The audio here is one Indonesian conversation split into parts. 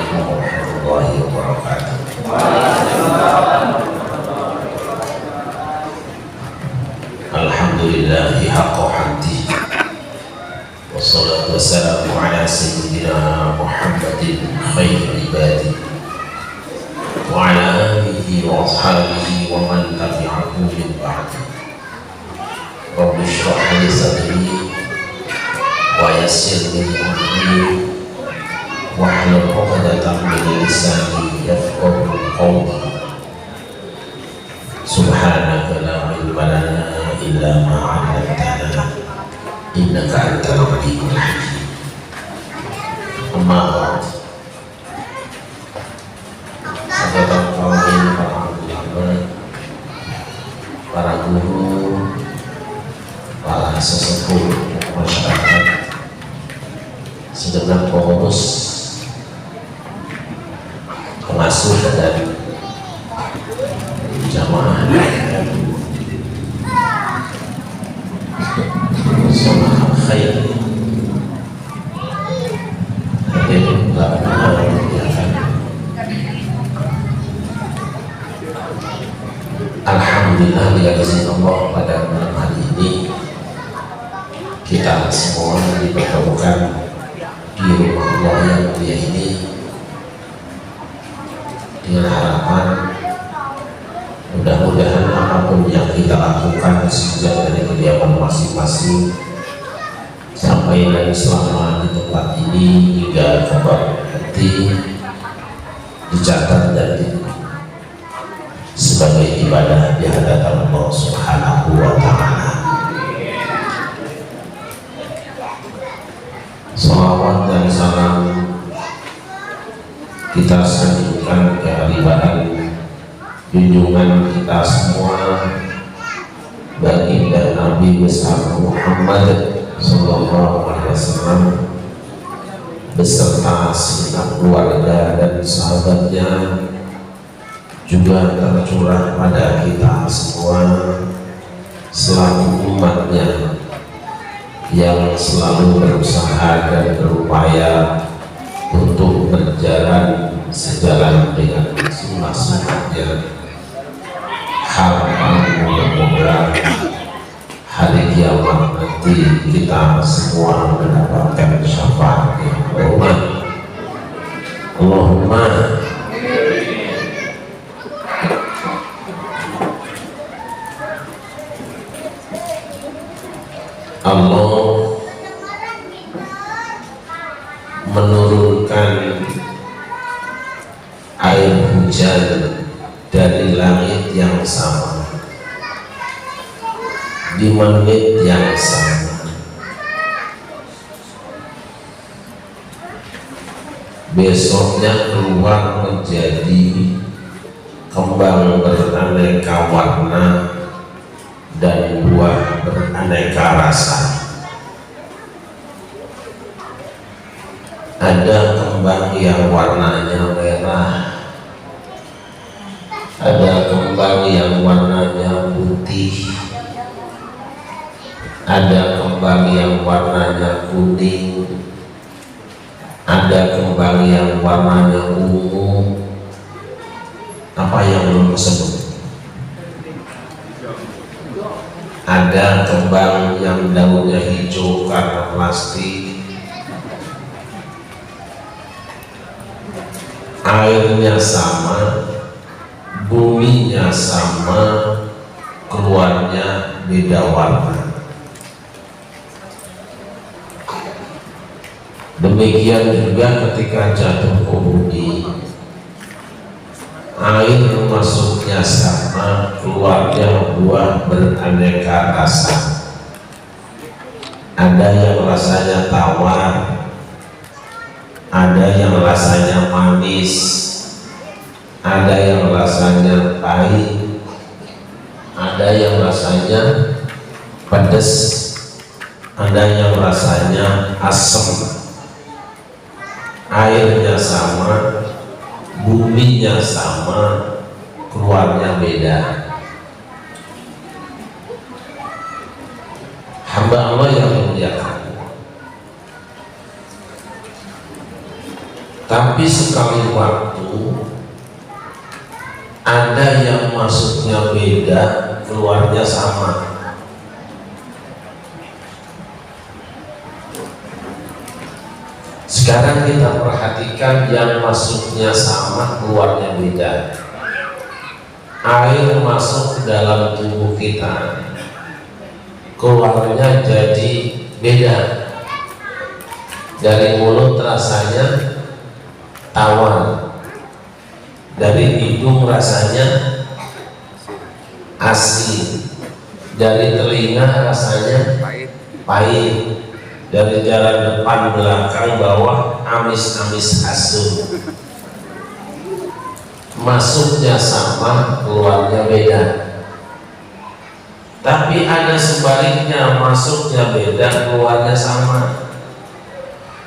Assalamualaikum warahmatullahi wabarakatuh. Alhamdulillahi haqqa hamdi, wassalatu wassalamu ala sayyidina Muhammadin khairil ibadi wa ala alihi wa ashabihi wa man tabi'ahu min ba'di. Rabbi shrah li sadri wa yassir li amri wahlul 'uqdatam min lisani yafqahu qawli. Subhanaka la ilma lana illa ma 'allamtana innaka antal alimul hakim. Amma ba'd. Sahabat kaum para guru, para sesepuh masyarakat, segenap pengurus, pengasuh dan jamaah sholat khair. Alhamdulillah Allah pada malam hari ini kita semua dipertemukan di rumah Allah yang mulia ini dengan harapan mudah-mudahan apapun yang kita lakukan sejak dari kediaman masing-masing sampai dan selama di tempat ini hingga kabar nanti dicatat dan sebagai ibadah di hadapan Allah Subhanahu wa Ta'ala. Salawat dan salam kita sanjungkan kehadiran junjungan kita semua baginda Nabi besar Muhammad sallallahu alaihi wasallam beserta segenap keluarga dan sahabatnya, juga tercurah pada kita semua selaku umatnya yang selalu berusaha dan berupaya untuk berjalan sejalan dengan sunnah-sunnahnya. Harapan mudah-mudahan hari kiamat nanti kita semua mendapatkan syafaatnya. Allahumma Allah menurunkan air hujan dari langit yang sama di menit yang sama. Besoknya keluar menjadi kembang beraneka warna dan buah beraneka rasa. Ada kembang yang warnanya merah, ada kembang yang warnanya putih, ada kembang yang warnanya kuning, ada kembang yang warnanya ungu. Apa yang belum disebut? Ada kembang yang daunnya hijau karena plastik, airnya sama, buminya sama, keluarnya beda warna. Demikian juga ketika jatuh ke bumi, air masuknya sama, keluarnya buah beraneka rasa. Ada yang rasanya tawar, ada yang rasanya manis, ada yang rasanya pahit, ada yang rasanya pedas, ada yang rasanya asam. Airnya sama, buminya sama, keluarnya beda. Hamba Allah yang memuliakan, tapi sekali ada yang masuknya beda, keluarnya sama. Sekarang kita perhatikan yang masuknya sama, keluarnya beda. Air masuk ke dalam tubuh kita, keluarnya jadi beda. Dari mulut rasanya tawar, dari hidung rasanya asin, dari telinga rasanya pahit, dari jalan depan belakang bawah amis-amis asam. Masuknya sama, keluarnya beda. Tapi ada sebaliknya, masuknya beda, keluarnya sama.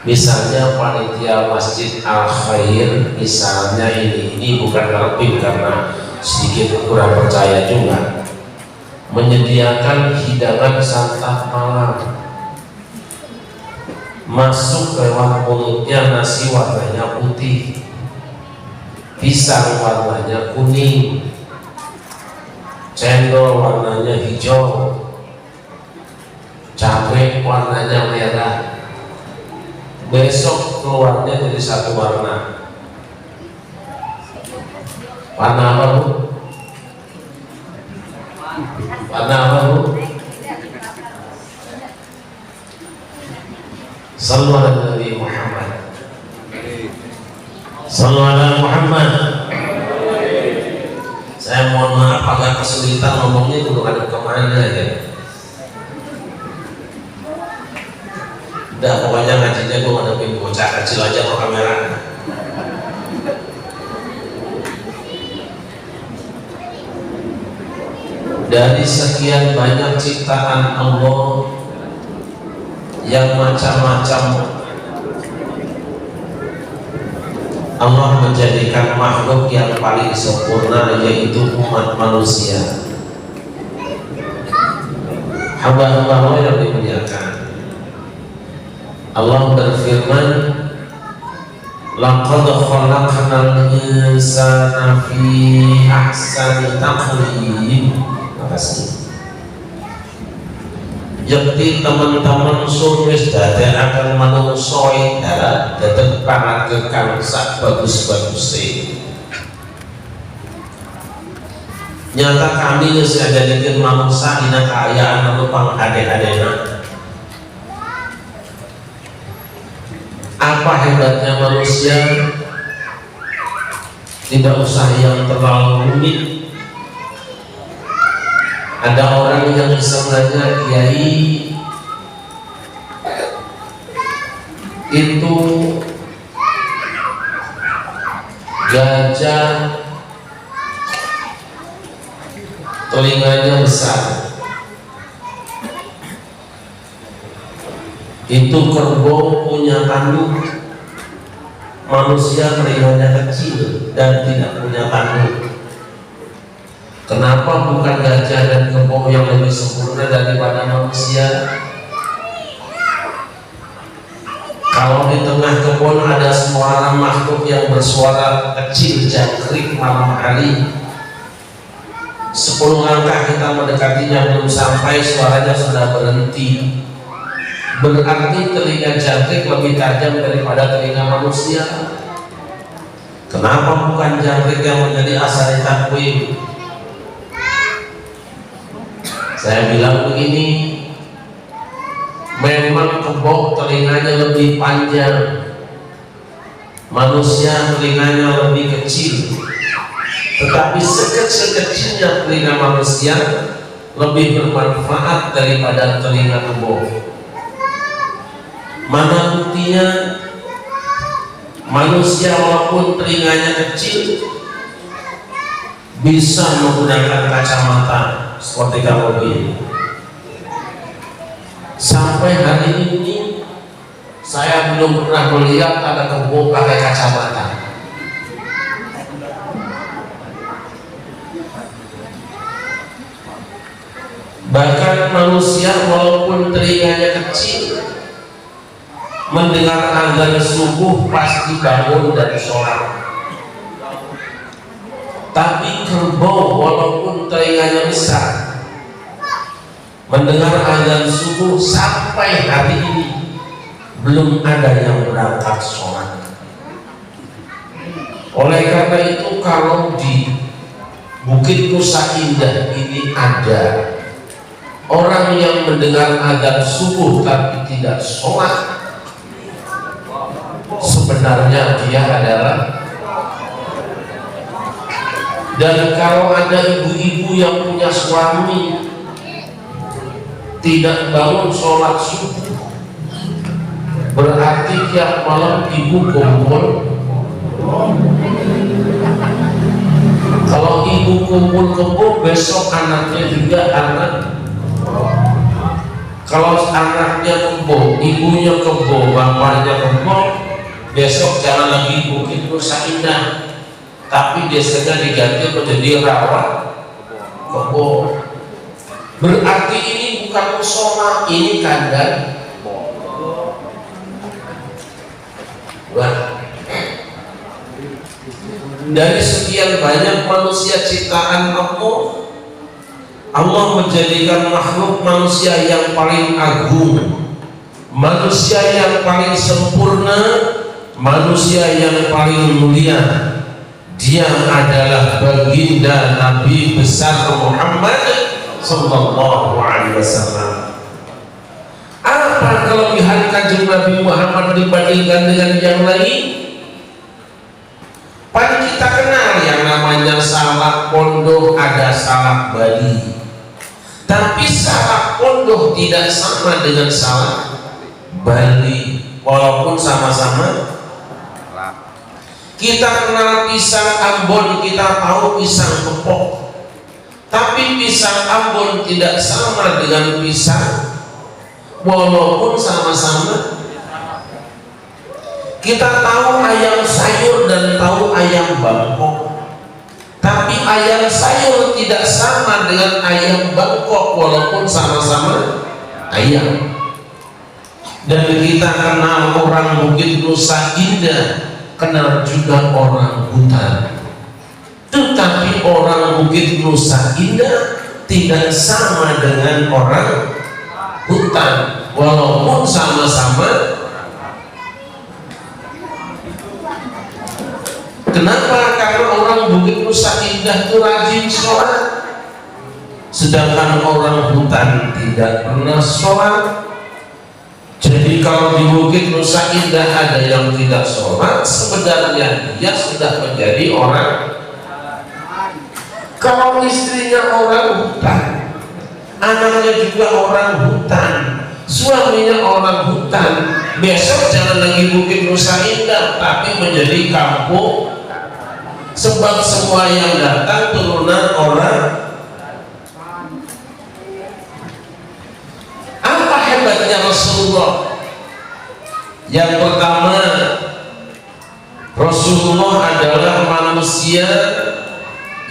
Misalnya panitia Masjid Al Khair, misalnya ini bukan terping karena sedikit kurang percaya juga, menyediakan hidangan santap malam. Masuk lewat mulutnya nasi warnanya putih, pisang warnanya kuning, cendol warnanya hijau, cabai warnanya merah. Besok keluarnya jadi satu warna. Warna apa bu? Warna apa bu? Sallu ala Nabi Muhammad. Sallu ala Muhammad. Saya mohon maaf agak kesulitan ngomongnya, itu ada kemana ya. Udah pokoknya ngajinya gue ngadepin bocah kecil aja ke kamera. Dari sekian banyak ciptaan Allah yang macam-macam, Allah menjadikan makhluk yang paling sempurna yaitu umat manusia, hamba-hamba Allah yang dimuliakan. Allah berfirman, laqad khalaqnal insana fi ahsani taqwim. Makasih. Yakti teman-teman suwis dadekaken manungsa darat dadek pangadekan sak bagus-baguse. Nyata kami geus ngajadikeun manungsa dina kaayaan anu pangade-adena. Apa hebatnya manusia? Tidak usah yang terlalu rumit. Ada orang yang misalnya kiai itu gajah telinganya besar, itu kerbau punya tanduk, manusia telinganya kecil dan tidak punya tanduk. Kenapa bukan gajah dan kerbau yang lebih sempurna daripada manusia? Kalau di tengah kebun ada suara makhluk yang bersuara kecil jangkrik malam hari, 10 langkah kita mendekatinya belum sampai suaranya sudah berhenti. Berarti telinga jangkrik lebih tajam daripada telinga manusia. Kenapa bukan jangkrik yang menjadi asal takwim? Saya bilang begini, memang kebok telinganya lebih panjang, manusia telinganya lebih kecil, tetapi sekecil-kecilnya telinga manusia lebih bermanfaat daripada telinga kebok. Mana buktinya? Manusia walaupun telinganya kecil bisa menggunakan kacamata seperti kamu ini. Sampai hari ini saya belum pernah melihat ada kebo pakai kacamata. Bahkan manusia walaupun telinganya kecil, mendengar azan subuh pasti bangun dari sholat. Tapi kerbau kebo walaupun telinganya besar, mendengar azan subuh sampai hari ini belum ada yang berangkat sholat. Oleh karena itu kalau di Bukit Nusa Indah ini ada orang yang mendengar azan subuh tapi tidak sholat, sebenarnya dia adalah. Dan kalau ada ibu-ibu yang punya suami tidak bangun sholat subuh, berarti tiap malam ibu kumpul. Kalau ibu kumpul kebo, besok anaknya juga anak. Kalau anaknya kebo, ibunya kebo, bapaknya kebo, besok jangan lagi Bukit Nusa Indah, tapi desanya diganti menjadi rawa kebo. Berarti ini bukan musola, ini kandang. Wah. Dari sekian banyak manusia ciptaan Allah, Allah menjadikan makhluk manusia yang paling agung, manusia yang paling sempurna, manusia yang paling mulia. Dia adalah baginda Nabi besar Muhammad sallallahu alaihi wasallam. Apa kelebihan kanjeng Nabi Muhammad dibandingkan dengan yang lain? Paling kita kenal yang namanya salak pondok, ada salak Bali. Tapi salak pondok tidak sama dengan salak Bali, walaupun sama-sama. Kita kenal pisang Ambon, kita tahu pisang kepok. Tapi pisang Ambon tidak sama dengan pisang, walaupun sama-sama. Kita tahu ayam sayur dan tahu ayam Bangkok, tapi ayam sayur tidak sama dengan ayam Bangkok walaupun sama-sama ayam. Dan kita kenal orang Bukit Nusa Indah, kenal juga orang hutan. Tetapi orang Bukit Nusa Indah tidak sama dengan orang hutan walaupun sama-sama. Kenapa? Karena orang Bukit Nusa Indah itu rajin sholat, sedangkan orang hutan tidak pernah sholat. Jadi kalau di Bukit Nusa Indah ada yang tidak sholat, sebenarnya dia sudah menjadi orang. Kalau istrinya orang hutan, anaknya juga orang hutan, suaminya orang hutan, besok jangan lagi Bukit Nusa Indah, tapi menjadi kampung. Sebab semua yang datang turunan orang. Apa hebatnya Rasulullah? Yang pertama, Rasulullah adalah manusia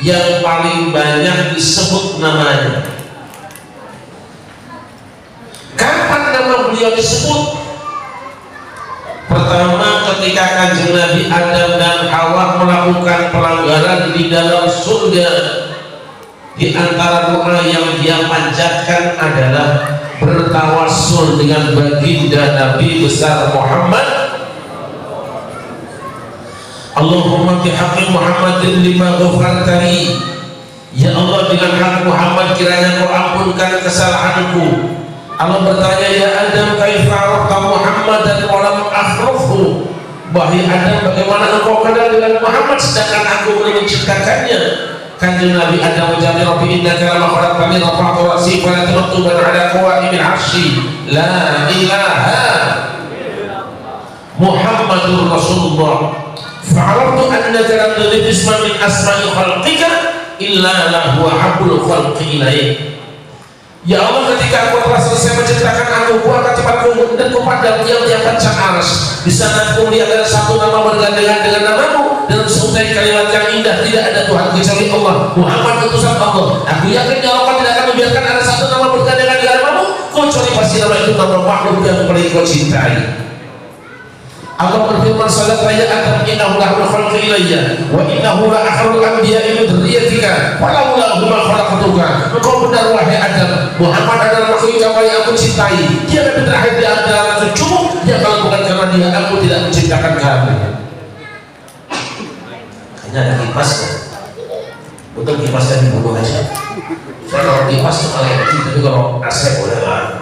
yang paling banyak disebut namanya. Kapan nama beliau disebut? Pertama, ketika kanjeng Nabi Adam dan Hawa melakukan pelanggaran di dalam surga, di antara doa yang dia panjatkan adalah bertawassul dengan baginda Nabi besar Muhammad. Allahumma bihaqqi Muhammadin lima ghafartani, ya Allah dengan hak Muhammad kiranya kau ampunkan kesalahanku. Allah bertanya, ya Adam kaifa arafta Muhammadan wa lam akhrufhu, wahai Adam bagaimana engkau kenal dengan Muhammad sedangkan aku belum menciptakannya. Kanjeng Nabi Adam menjawab, Rabbi innaka lama khalaqtani rafa'tu ra'si fala taghtuban ala qawaimil 'arsy la ilaha Muhammadur Rasulullah fa'araftu annaka lam tudhif isman min asma'i khalqika illa lahu hablul khalqi ilaik. Ya Allah, ketika aku telah selesai menciptakan aku akan cepat kumpul dan kepada yang akan aras. Di sana aku melihat ada satu nama bergandengan dengan namamu dan seusai kalimat yang indah, tidak ada Tuhan kecuali Allah, Muhammad utusan Allah. Aku yakin ya Allah tidak akan membiarkan ada satu nama bergandengan dengan namamu kecuali pasti nama itu nama makhluk yang paling kau cintai. Allah berfirman salat raya atam innahu lahul khalqi ilayya wa innahu la akhrul anbiya'i min dzurriyyatika walaula huma khalaqtuka. Engkau benar wahai Adam, Muhammad adalah makhluk yang paling aku cintai, dia nabi terakhir di antara cucumu, ya kalau bukan karena dia aku tidak menciptakan kamu. Hanya ada kipas ya, betul kipasnya dibunuh aja. Saya kalau kipas itu paling kecil, tapi kalau AC boleh lah.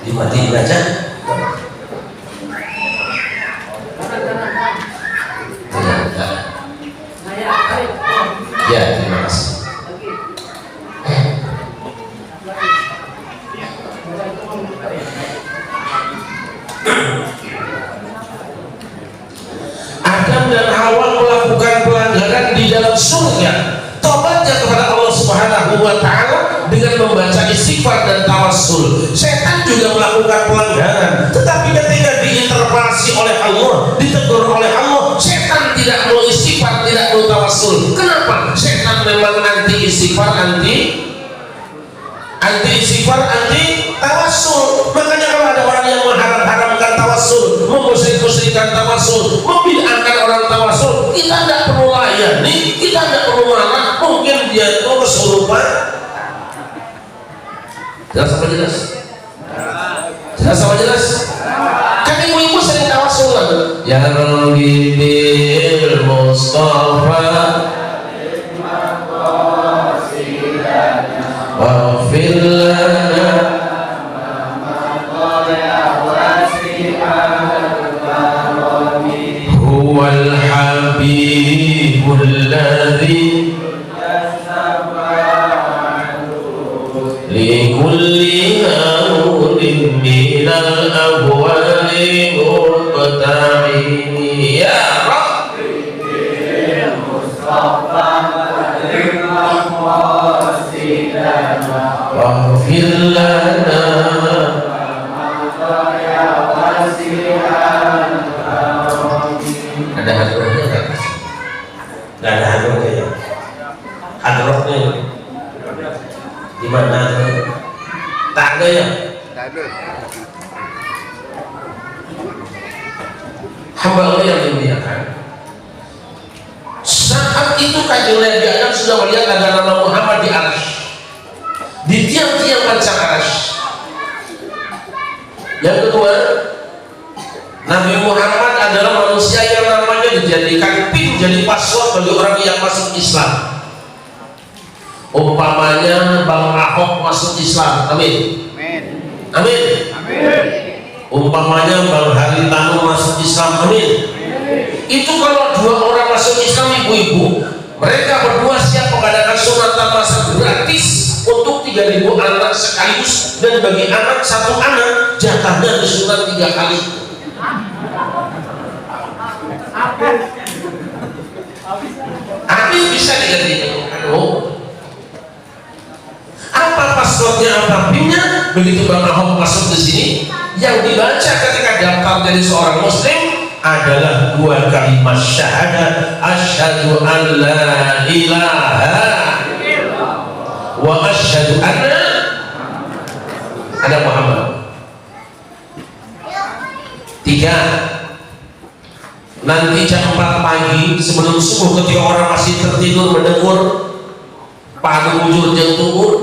Dimatiin aja. Ya, terima kasih. Adam dan Hawa melakukan pelanggaran di dalam surga. Tobatnya kepada Allah Subhanahu wa Ta'ala dengan membaca istighfar dan tawassul. Setan juga melakukan pelanggaran, tetapi ketika diintervensi oleh Allah, ditegur oleh Allah, setan tidak mau istighfar, tidak mau tawassul. Kenapa? Setan memang anti istighfar, anti istighfar, anti tawassul. Makanya kalau ada orang yang mengharam-haramkan tawassul, memusyrik-musyrikan tawassul, membid'ahkan orang tawassul, kita tidak perlu layani, kita tidak perlu marah. Mungkin dia itu kesurupan. Jelas apa jelas? Jelas apa jelas? Kan ibu-ibu sering tawassul lah. Ya Rabbil Mustafa waghfir lana huwal habibul ladzi likulli haulin minal abwali muqta'ini ya Rabbi Mustafa waghfir lana. Ada hadrohnya nggak? Nggak ada hadrohnya ya? Hadrohnya di mana? Tak ada ya? Tak ada. Hamba Allah yang dimuliakan. Saat itu Kanjeng Nabi Adam sudah melihat ada nama Muhammad di arsy, di tiang-tiang pancang arsy. Yang kedua, Nabi Muhammad adalah manusia yang namanya dijadikan PIN, jadi password bagi orang yang masuk Islam. Umpamanya Bang Ahok masuk Islam, amin. Amin. Amin. Umpamanya Bang Haritanu masuk Islam, amin. Itu kalau dua orang masuk Islam, ibu-ibu, mereka berdua siap mengadakan sunatan masal gratis untuk 3.000 anak sekaligus, dan bagi anak satu anak jatahnya disunat 3 kali. Habis bisa diganti. Apa passwordnya, apa PIN-nya? Begitu Bang Ahok masuk ke sini, yang dibaca ketika daftar jadi seorang muslim adalah 2 kalimat syahadat, asyhadu an la ilaha wa asyhadu anna Muhammad. 3, nanti jam 4 pagi sebelum subuh ketika orang masih tertidur mendengur pagi bujur jeng tunggur,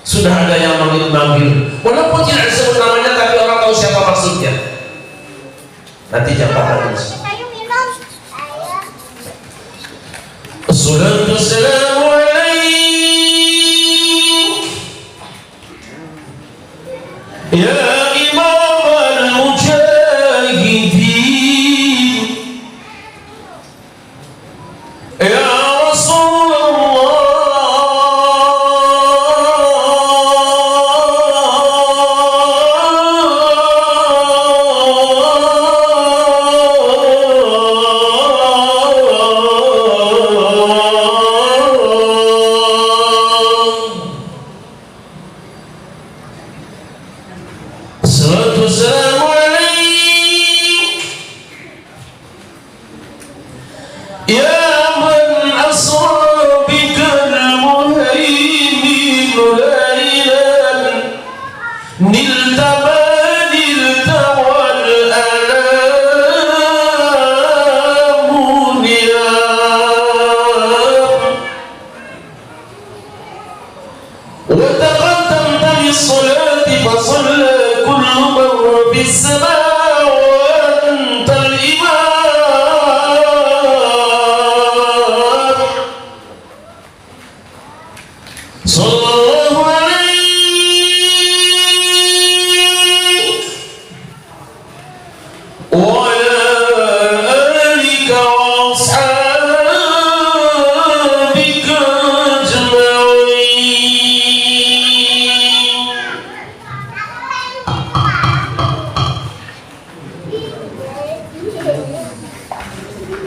sudah ada yang manggil-manggil, walaupun tidak disebut namanya tapi orang tahu siapa maksudnya. Nanti jam 4 pagi. Assalatu wassalamu alaik ya imam al-mujahidin ya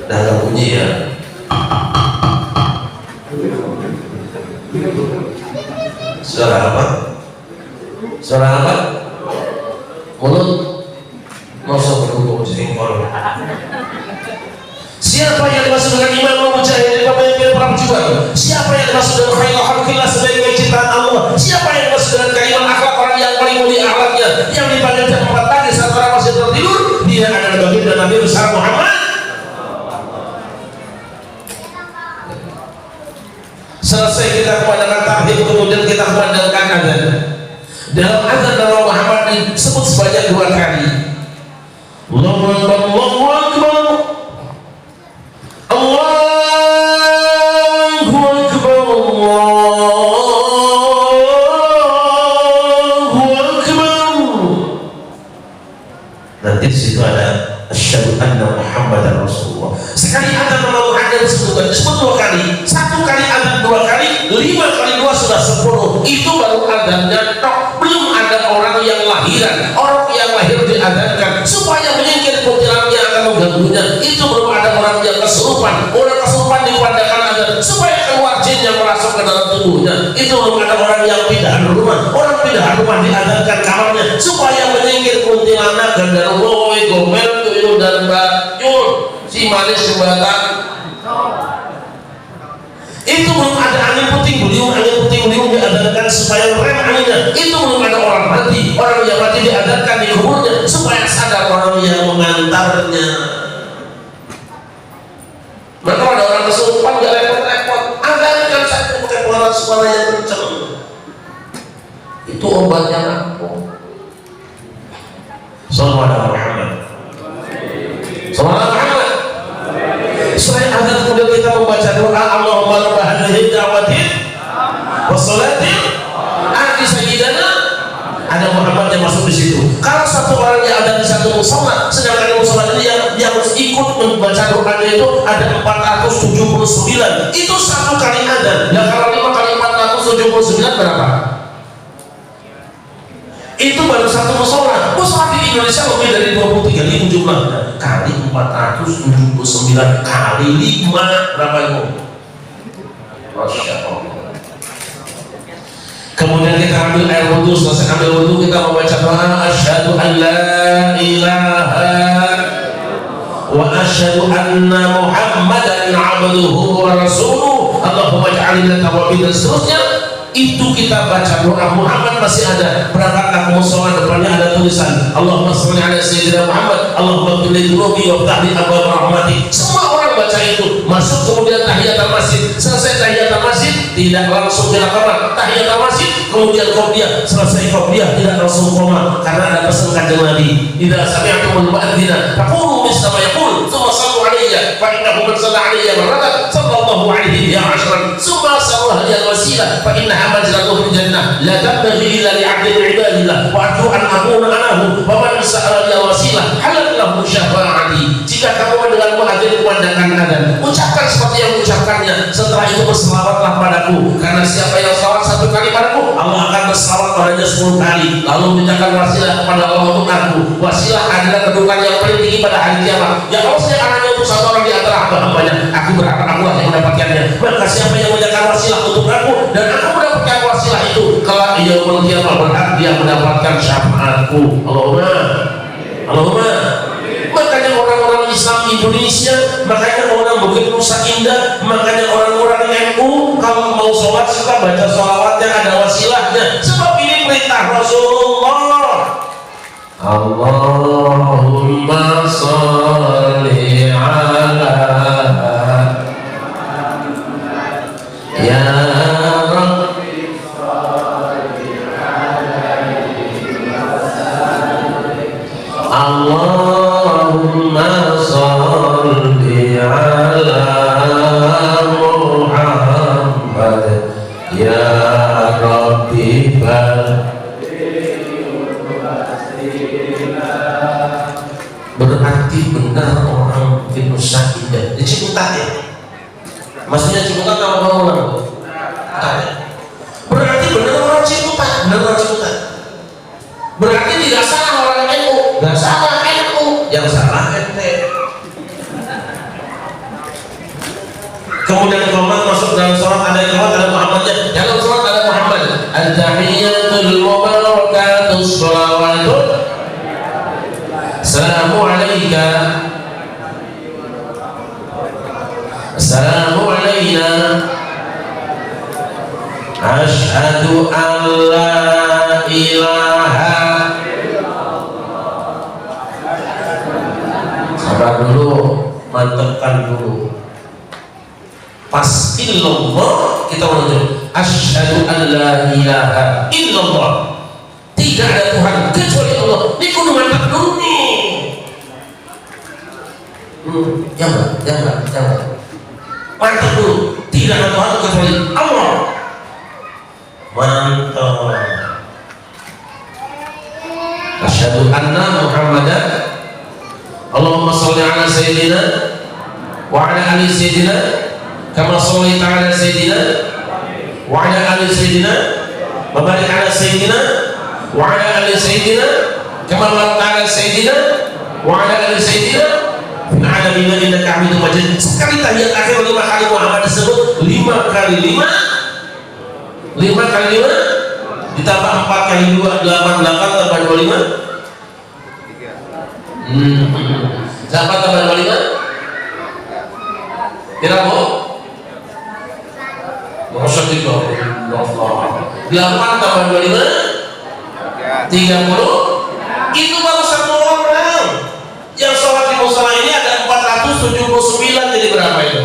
Nah, nggak bunyi ya. Suara apa? Suara apa? Mulut masuk berhubung jengkol. Siapa yang dimaksud dengan imam mujahid pemimpin perang juang? Siapa yang dimaksud dengan khairul khalqillah sebagai ciptaan Allah? Siapa yang dimaksud dengan kaiman akhlak orang yang paling mulia akhlaknya, yang dipanggil jam 4 pagi saat orang masih tertidur? Dia adalah baginda Nabi besar Muhammad. Selesai kita kumandangkan tauhid, kemudian kita kumandangkan azan. Dalam azan Nabi Muhammad disebut sebanyak 2 kali. Allahu Akbar, Allahu Akbar, Allahu Akbar, Allahu Akbar. Nanti di situ ada asyhadu anna Muhammadar Rasulullah. Sekali azan Nabi Muhammad disebut 2 kali. 1 kali azan 2 kali, 5 kali 2 sudah 10. Itu baru azannya tok. Belum ada orang yang lahiran, orang yang lahir diadzankan supaya menyingkir kuntilanak yang akan mengganggunya. Itu belum ada orang yang kesurupan. Orang kesurupan dipandakan azan supaya keluar jin yang merasuk ke dalam tubuhnya. Itu belum ada orang yang pindahan rumah. Orang pindahan rumah diadzankan kamarnya supaya menyingkir kuntilanak, genderuwo, gomel, tuyul dan bayul, si manis jembatan. Itu belum ada angin puting beliung diadzankan supaya rem anginnya. Itu belum ada orang mati diadzankan di kuburnya supaya sadar orang yang mengantarnya. Maka ada orang kesurupan gak repot-repot, adzankan saja pakai suara yang kencang. Itu obatnya aku. Sallallahu alaihi Muhammad. Sallallahu alaihi Muhammad. Selain azan kemudian kita membaca doa Allahumma rabb hadhihi da'watin wassalatin ati sayyidana. Ada Muhammad yang masuk di situ. Kalau satu orang yang ada di satu musola, sedangkan musola ini yang ikut membaca doanya itu ada 479. Itu 1 kali azan. Nah, kalau 5 kali 479 berapa? Itu baru 1 musola. Musola di Indonesia lebih dari 23.000 jumlahnya. Kali 479 kali 5 berapa itu? Masya Allah. Kemudian kita ambil air wudhu. Selesai ambil wudhu kita membaca doa asyhadu an la ilaha wa asyhadu anna Muhammadan abduhu wa rasuluh Allahumma ja'alna tawabin dan seterusnya. Itu kita baca doa. Muhammad masih ada, berangkatlah ke musola, depannya ada tulisan Allahumma sholli ala sayyidina Muhammad Allahumma qbil dhunubi wa ftahli abwaab rahmatik. Semua orang baca itu. Masuk kemudian tahiyatul masjid. Selesai tahiyatul masjid tidak langsung ke kamar. Tahiyatul masjid kemudian qobliyah. Selesai qobliyah tidak langsung qoma karena ada pesan kanjeng Nabi. Idza sami'tumul mu'adzina faqulu misla ma yaqul tsumma sallu alayya fa innahu man shalla alayya marratan sallallahu alaihi ya ashran tsumma sallallahu alaihi wasilah fa inna manzilatuhu fil jannah la tabghi illa li 'abdin 'min ibadillah wa arju an akuna anahu wa man sa'ala ya wasilah halal lahu syafa'ati. Jika kamu mendengar muadzin kumandangkan adzan, ucapkan seperti yang mengucapkannya. Setelah itu berselawatlah padaku, karena siapa yang selawat 1 kali padaku Allah akan berselawat padanya 10 kali. Lalu mintakan wasilah kepada Allah untuk aku. Wasilah adalah kedudukan yang paling tinggi pada hari kiamat. Ya Allah, saya anaknya untuk 1 orang di antara hamba-hambanya. Aku berharap akulah yang mendapatkannya. Maka siapa yang menjaga wasilah untuk aku dan aku mendapatkan wasilah itu, kelak yaumul qiyamah berhak dia mendapatkan syafaatku. Allahumma. Makanya orang-orang Islam Indonesia, makanya orang Bukit Nusa Indah, makanya orang-orang NU kalau mau sholat suka baca sholawat yang ada wasilahnya. Sebab ini perintah Rasulullah. Allahumma sholli ala ya Allahumma sholli ala Muhammad ya Rabbi berarti benar orang Bukit Nusa Indah di Ciputat ya? Maksudnya Ciputat apa orang? Berarti benar orang Ciputat, berarti tidak salah orang NU, nggak salah NU, yang salah ente. at-tahiyyatul mubarakatus shalawatun assalamu alayka assalamu alayna asyhadu an la ilaha. Sabar dulu, mantapkan dulu. Pas illallah kita menuju asyhadu an la ilaha illallah, tidak ada Tuhan kecuali Allah. Ini kudu mantap dulu nih. Jangan. Mantap dulu. Tidak ada Tuhan kecuali Allah. Mantap. Asyhadu anna Muhammadan. Allahumma sholli ala sayyidina wa ala ali sayyidina kama shallaita ala sayyidina wa ala ali sayyidina wa barik ala sayyidina wa ala ali sayyidina kama barakta ala sayyidina wa ala ali sayyidina fil alamin innaka Hamidum Majid. Sekali tahiyat akhir 5 kali Muhammad disebut, 5 kali 5 ditambah 4 kali 2 8 tambah 25 siapa tambah 25 kira bu? Masya Allah 8 tambah 25 30. Itu baru satu orang yang sholat di musola ini. Ada 479, jadi berapa itu?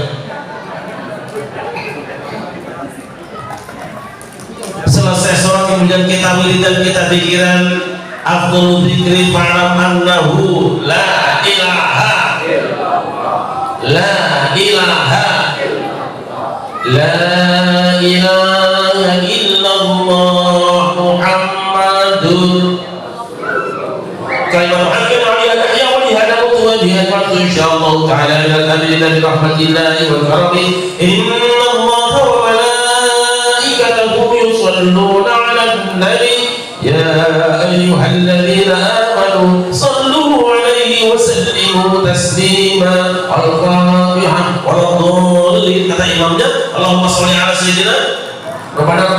Selesai sholat kemudian kita wirid dan kita pikiran afdhalul dzikri fa'lam annahu la ilaha illallah, la ilaha illallah Muhammadun kalimat hakim aliyah ya wa lihada wa jihad wa insyaallah ta'ala ila al-amrina bi rahmatillahi wa karami innallaha wa malaikatahu yusalluna 'alan nabi ya ayyuhalladzina amanu sallu 'alaihi wa sallimu taslima. Al-Fatihah waladhdallin. Kata imamnya Allahumma sholli 'ala sayyidina Rabbana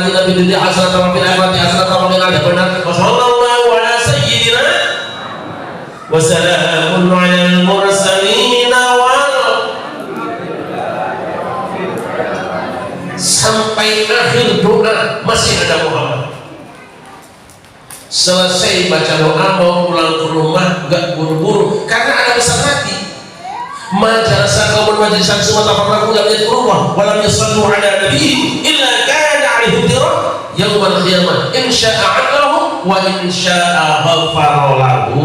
atina fid dunya hasanatan wa fil akhirati hasanatan wa qina adzabannar. Wa sallallahu 'ala sayyidina wa salamun 'alal mursalin sampai akhir doa masih ada Muhammad. Selesai baca doa mau pulang ke rumah gak buru-buru karena ada pesan hati. Majalasa kaum majlisan semua tafarraqu lam yadhkurullah wa lam yusallu ala nabiyyi illa kana 'alaihim dirah yaumul qiyamah in syaa'a 'adahum wa in syaa'a ghafara lahu.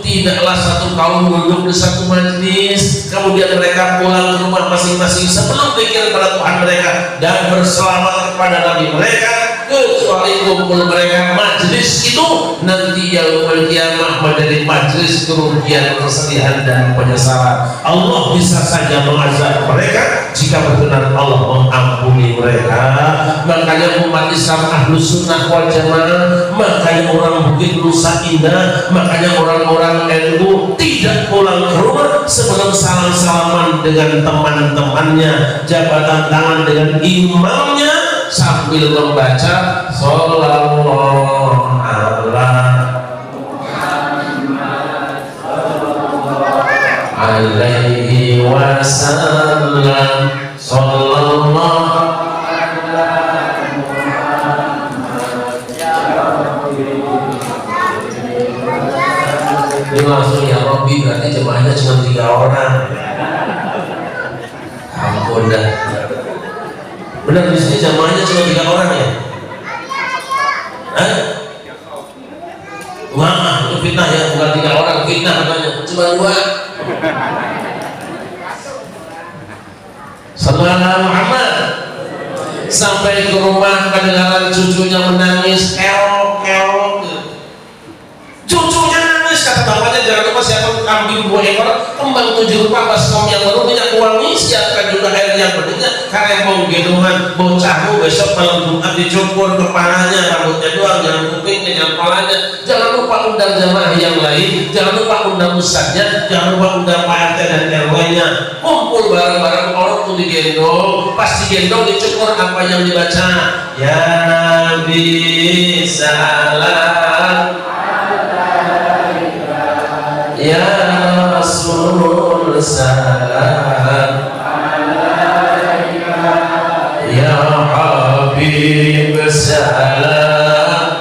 Tidaklah satu kaum duduk di satu majlis kemudian mereka pulang ke rumah masing-masing sebelum pikir pada Tuhan mereka dan berselawat kepada Nabi mereka, kecuali kumpul mereka majlis itu nanti yaumul qiyamah menjadi majlis kerugian, kesedihan dan penyesalan. Allah bisa saja mengazab mereka jika berkenan Allah mengampuni mereka. Makanya umat Islam Ahlus Sunnah wal Jamaah, makanya orang Bukit Nusa Indah, makanya orang-orang NU tidak pulang ke rumah sebelum salam-salaman dengan teman-temannya, jabatan tangan dengan imamnya sambil membaca shollallahu alaihi wasallam sallallahu. Ini langsung ya Robbi, berarti jemaahnya cuma 3 orang. Ampun dah. Benar di sini jemaahnya cuma 3 orang ya? Hah? Wah, itu fitnah ya, bukan 3 orang, fitnah katanya. Cuma 2. Sallallahu Muhammad. Sampai ke rumah kedengaran cucunya menangis, keok. Cucunya nangis, kata bapaknya jangan lupa siapkan kambing 2 ekor, kembang 7 rupa, baskom yang baru, minyak wangi, siapkan juga air yang beningnya, karena mau gendongan bocahmu besok malam Jumat dicukur kepalanya, rambutnya doang, jangan kupingnya, jangan kepalanya. Jangan lupa undang jamaah yang lain, jangan lupa undang ustadznya, jangan lupa undang Pak RT dan RW-nya, kumpul bareng-bareng orang waktu digendong, pas digendong dicukur apa yang dibaca. Ya Nabi salam, ya Rasul salam, ya Habib salam,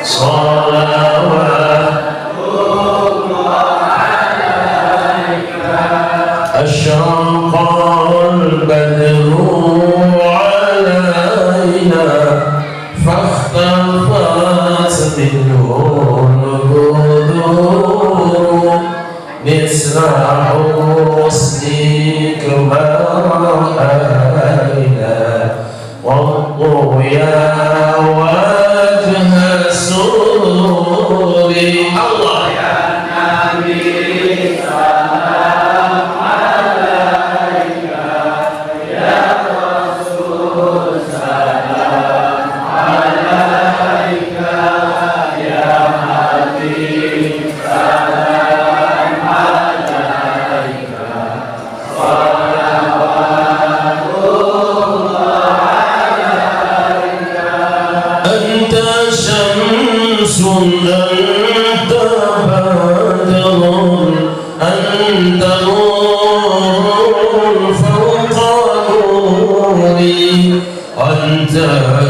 salawat أشرق البدر علينا فاختفت منه البدور مثل حسنك ما رأينا والضيا وجه السرور الله يا نبي أنت بدر أنت نور فوق نوري أنت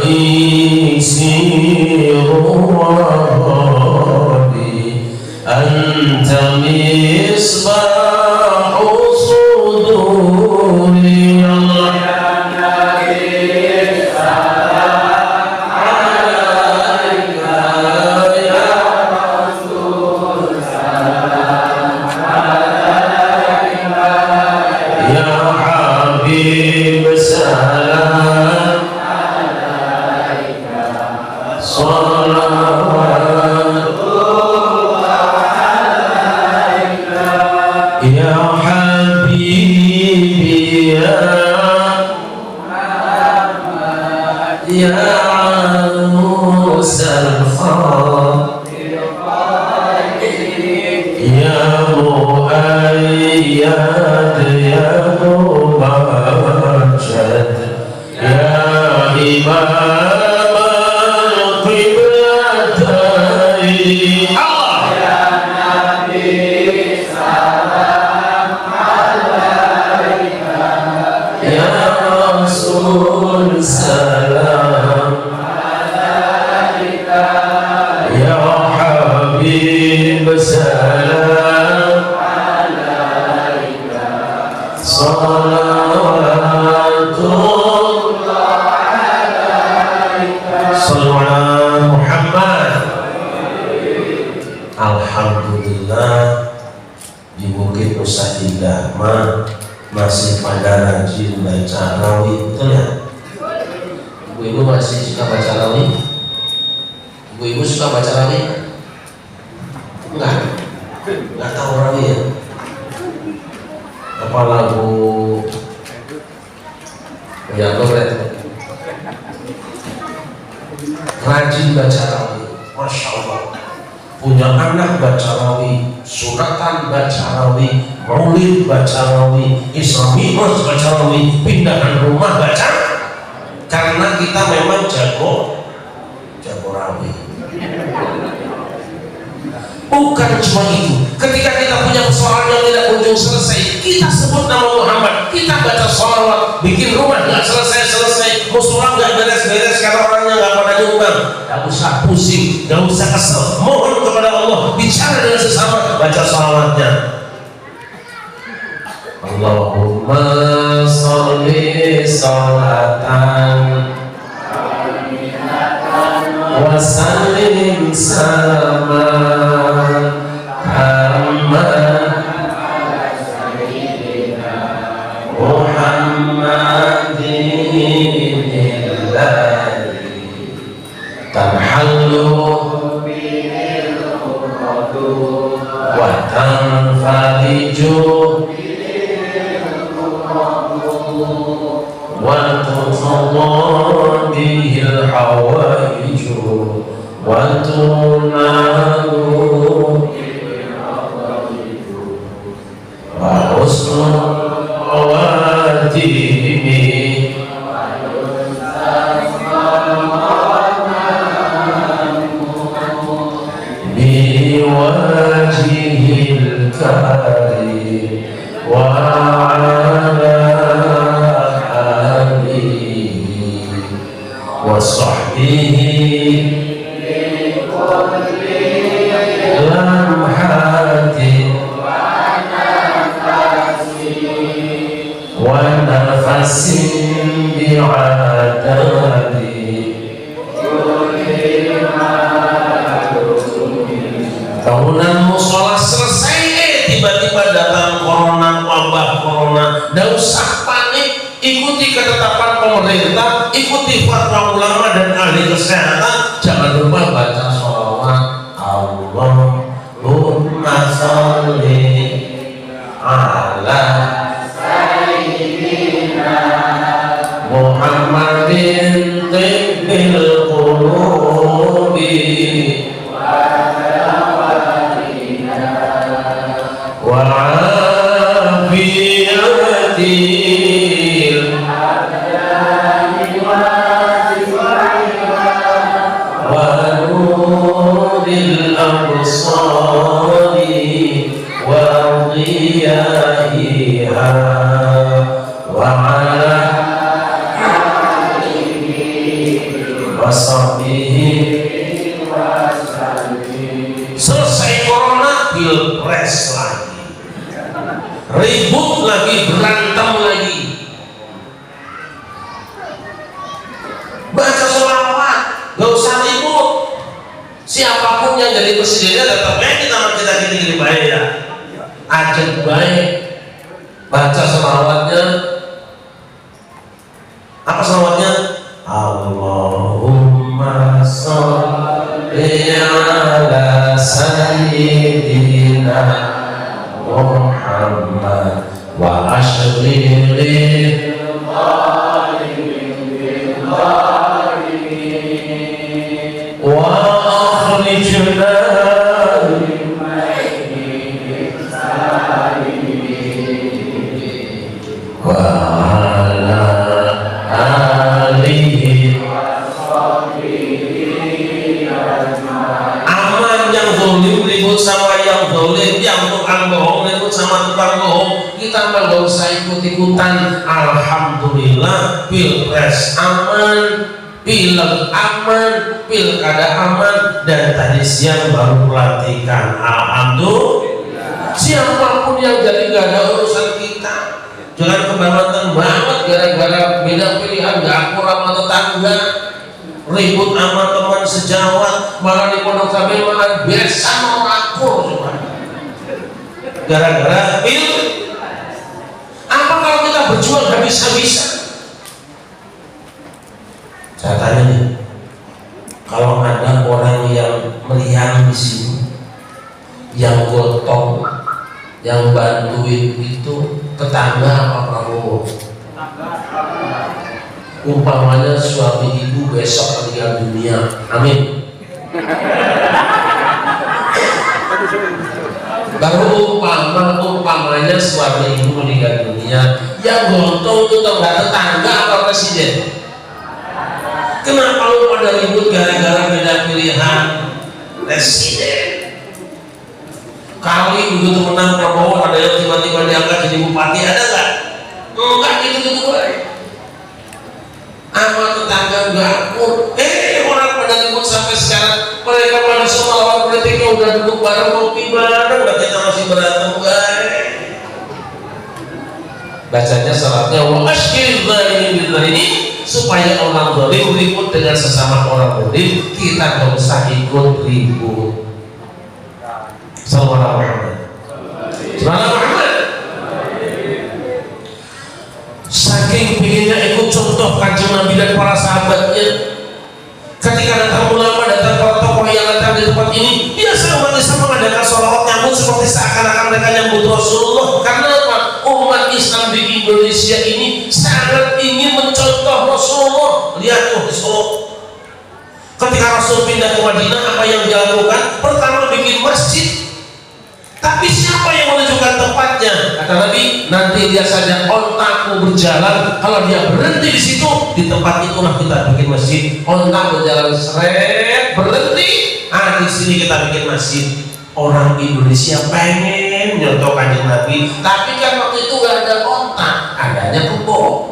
إيسير وهادي أنت مصباح صدوري الله يا نبي Alhamdulillah di Bukit Nusa Indah masih pada rajin baca rawih, betul ya? Ibu-ibu masih suka baca rawih? Ibu-ibu suka baca rawih? Enggak tahu rawih ya? Apa lagu ya Loret? Rajin baca rawih, Masya Allah. Punya anak baca rawih, suratan baca rawih, maulid baca rawih, Islamiyah baca rawih, pindahan rumah baca, karena kita memang jago rawih. Bukan cuma itu, ketika kita punya persoalan yang tidak kunjung selesai, kita sebut nama Muhammad, kita baca sholawat, bikin rumah nggak selesai, musola nggak beres-beres karena orangnya nggak pada nyumbang. Nggak usah pusing, nggak usah kesel, mohon kepada Allah, bicara dengan sesama, baca sholawatnya. Allahumma sholli sholatan wa sallim salaman tanhallu wa tanfariju wa tuqadda bihil hawaiju wa tunalu wa husnul wajhil karim wa ala alihi wa sahbihi ونفس بعددي bangunan musola selesai, tiba-tiba datang corona, wabah corona. Tidak usah panik, ikuti ketetapan pemerintah, ikuti fatwa ulama dan ahli kesehatan. Jangan lupa baca sholawat Allahumma sholli ala Muhammadin tibbil qulubi wa afiyatil wa nuril absari wa ghiyaiha wa ala selesai corona, pilpres lagi, ribut lagi, berantem lagi. Baca sholawat, gak usah ribut. Siapapun yang jadi presidennya tetap baik kita gini baik ya. Ajak baik, baca sholawatnya. Apa sholawatnya? Allahumma sholli ala sayyidina Muhammad wa ashrili wa akhrijna sama yang boleh, yang tukang bohong ikut sama tukang bohong. Kita nggak usah ikut-ikutan. Alhamdulillah, pilpres aman, pilek aman, pilkada aman, dan tadi siang baru pelantikan. Alhamdulillah. Siapapun yang jadi gak ada urusan kita. Jangan kebangetan banget gara-gara beda pilihan, gak akur sama tetangga, ribut sama teman sejawat, malah di pondok cabai malah biasa mau akur cuma gara-gara pilih. Apa kalau kita berjuang habis-habisan? Saya tanya nih, kalau ada orang yang meriang di sini, yang gotong, yang bantuin itu tetangga apa Prabowo? Umpamanya suami ibu besok meninggal dunia, amin. Baru umpamanya suami ibu meninggal dunia, yang gotong itu tetangga apa presiden? Kenapa lu pada ribut gara-gara beda pilihan presiden? Kali begitu menang Prabowo ada yang tiba-tiba diangkat jadi bupati, ada nggak? Enggak, gitu-gitu baik. Sama tetangga nggak akur. Orang pada ribut sampai sekarang, mereka pada semua lawan politiknya udah duduk bareng ngopi bareng, nggak kita masih berantem baik. Bacanya salatnya wa asyhadu ini supaya orang zalim ribut dengan sesama orang zalim, kita nggak usah ikut ribut. Sallallahu alaihi Muhammad. Saking pinginnya ikut contoh kanjeng Nabi dan para sahabatnya, ketika datang ulama, datang para tokoh yang datang di tempat ini, biasa umat Islam mengadakan sholawat nyambut seperti seakan-akan mereka nyambut Rasulullah. Karena apa? Umat Islam di Indonesia ini sangat ingin mencontoh Rasulullah. Lihat tuh di Solo, ketika Rasul pindah ke Madinah, apa yang dia lakukan? Pertama bikin masjid. Tapi siapa yang menunjukkan tempatnya? Kata Nabi, nanti dia saja ontaku berjalan. Kalau dia berhenti di situ, di tempat itulah kita bikin masjid. Ontak berjalan seret, berhenti. Di sini kita bikin masjid. orang Indonesia pengen nyontoh Kanjeng Nabi, tapi kan waktu itu nggak ada otak, adanya kebo.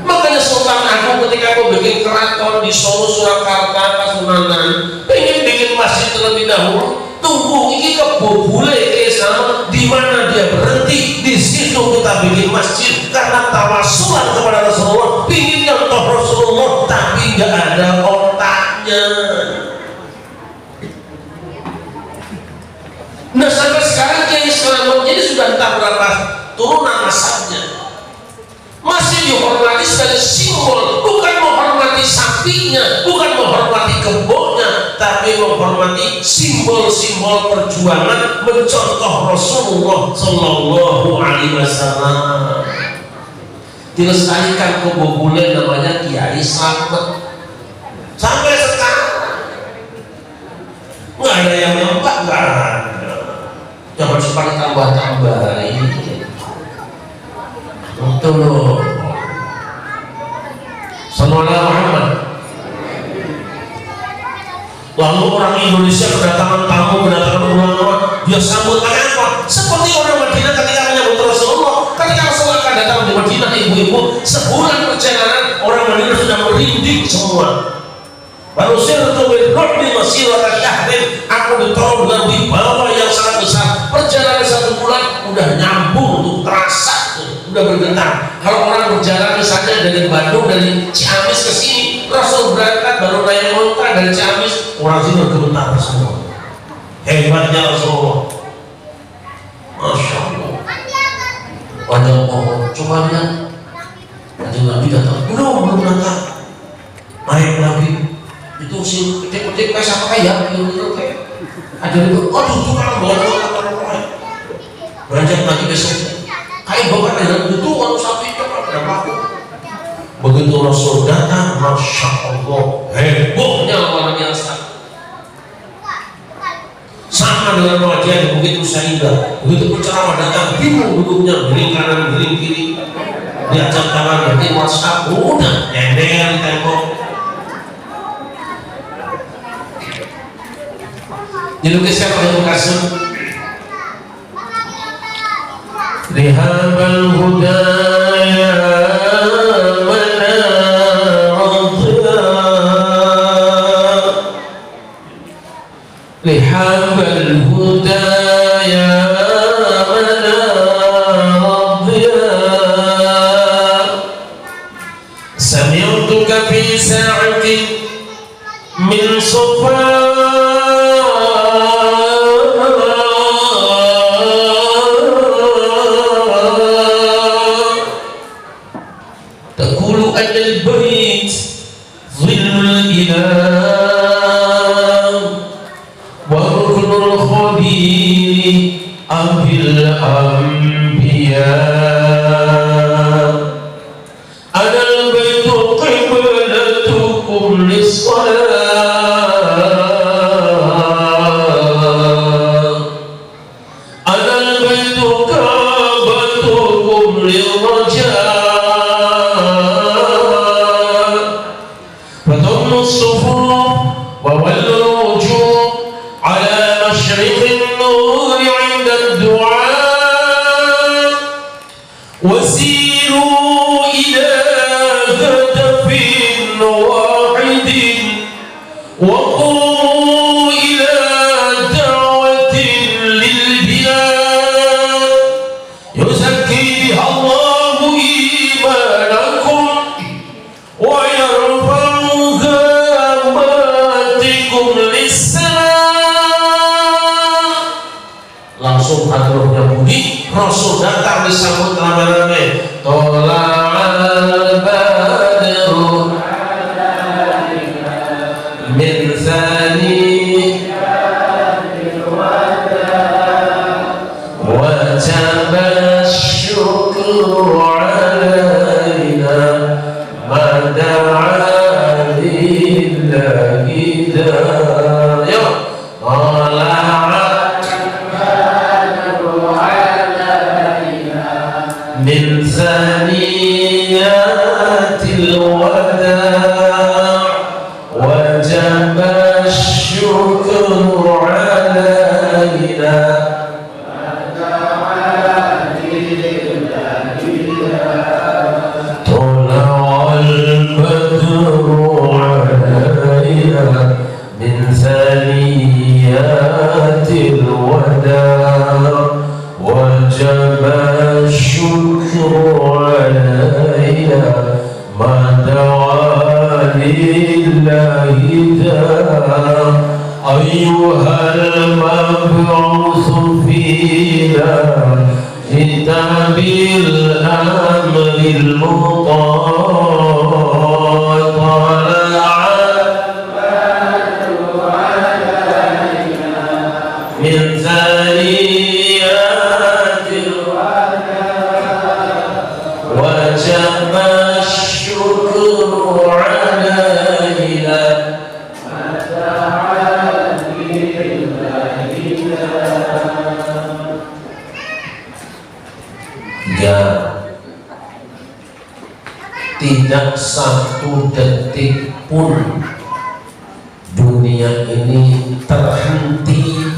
Makanya Sultan Agung ketika aku bikin keraton di Solo, Surakarta, Kasunanan, pengen bikin masjid terlebih dahulu. Tunggu ini kebo bule sana, di mana dia berhenti, di situ kita bikin masjid karena tawasulan kepada Rasulullah, ingin nyontoh Rasulullah, tapi nggak ada otaknya. Nah sampai sekarang Kiai Selamat jadi sudah entah berapa turunan masanya masih dihormati sebagai simbol, bukan menghormati sapinya, bukan menghormati kebunnya, tapi menghormati simbol-simbol perjuangan mencontoh Rasulullah Sallallahu Alaihi Wasallam. Dilestarikan kebo bule namanya Kiai Slamet sampai sekarang nggak ada yang nampak, nggak ada. Jangan sempat tambah-tambahin. Betul loh. Sallallahu Muhammad. Lalu orang Indonesia kedatangan tamu, kedatangan ulama, dia sambut pakai apa? Seperti orang Madinah ketika menyambut Rasulullah. Ketika Rasulullah akan datang di Madinah, ibu-ibu, sebulan perjalanan orang Madinah sudah merinding semua. Baru di masirata syahrin, aku ditolong dengan wibawa yang sangat besar. Perjalanan 1 bulan udah nyambung tuh, terasa tuh, udah bergetar. Kalau orang berjalan misalnya dari Bandung, dari Ciamis ke sini, Rasul berangkat baru naik onta dari Ciamis, orang sini bergetar semua. Hebatnya Rasulullah, Masya Allah. Banyak pohon, coba lihat. Kanjeng Nabi datang, belum datang, naik lagi. Itu si petik-petik kayak siapa kayak gitu kayak ada itu, aduh tukang bawa beranjak lagi besok kayak bapak dengan itu kalau sapi cepat berapa. Begitu Rasul datang, Masya Allah, hebohnya orang biasa. Sama dengan wajah di Bukit Musaidah, begitu penceramah datang, bingung duduknya, miring kanan, miring kiri, diajak tangan, nanti WhatsApp, udah nendeng di tembok. Dilukiskan oleh Mukasim Rihabal Huda ya Manarudha, Rihabal Huda ya Manarudha, Sami'tuka fi sa'ati min Safa البيت ظل الإله وركن الخليل أبي الأنبياء أنا البيت قبلتكم للصلاة أنا البيت كعبتكم للرجاء الصفوف وولوا الوجوه على مشرق النور عند الدعاء وسيروا إلى هدف واحد وقوموا إلى دعوة للبلاد يزكي بها الله إيمانكم ويرفع langsung hadirohnya bunyi, Rasul datang disambut rame-rame. Tola'al badru min thani wajaba syukru alaina mada'a lillahi daya من ثنيات الوداع طلع البدر علينا من ثنيات الوداع وجب الشكر علينا ما دعا لله داع أيها المبعوث فينا جئت بالأمر المطاع طلع من ثنيات الوداع وجب الشكر علينا ما دعا tidak satu detik pun dunia ini terhenti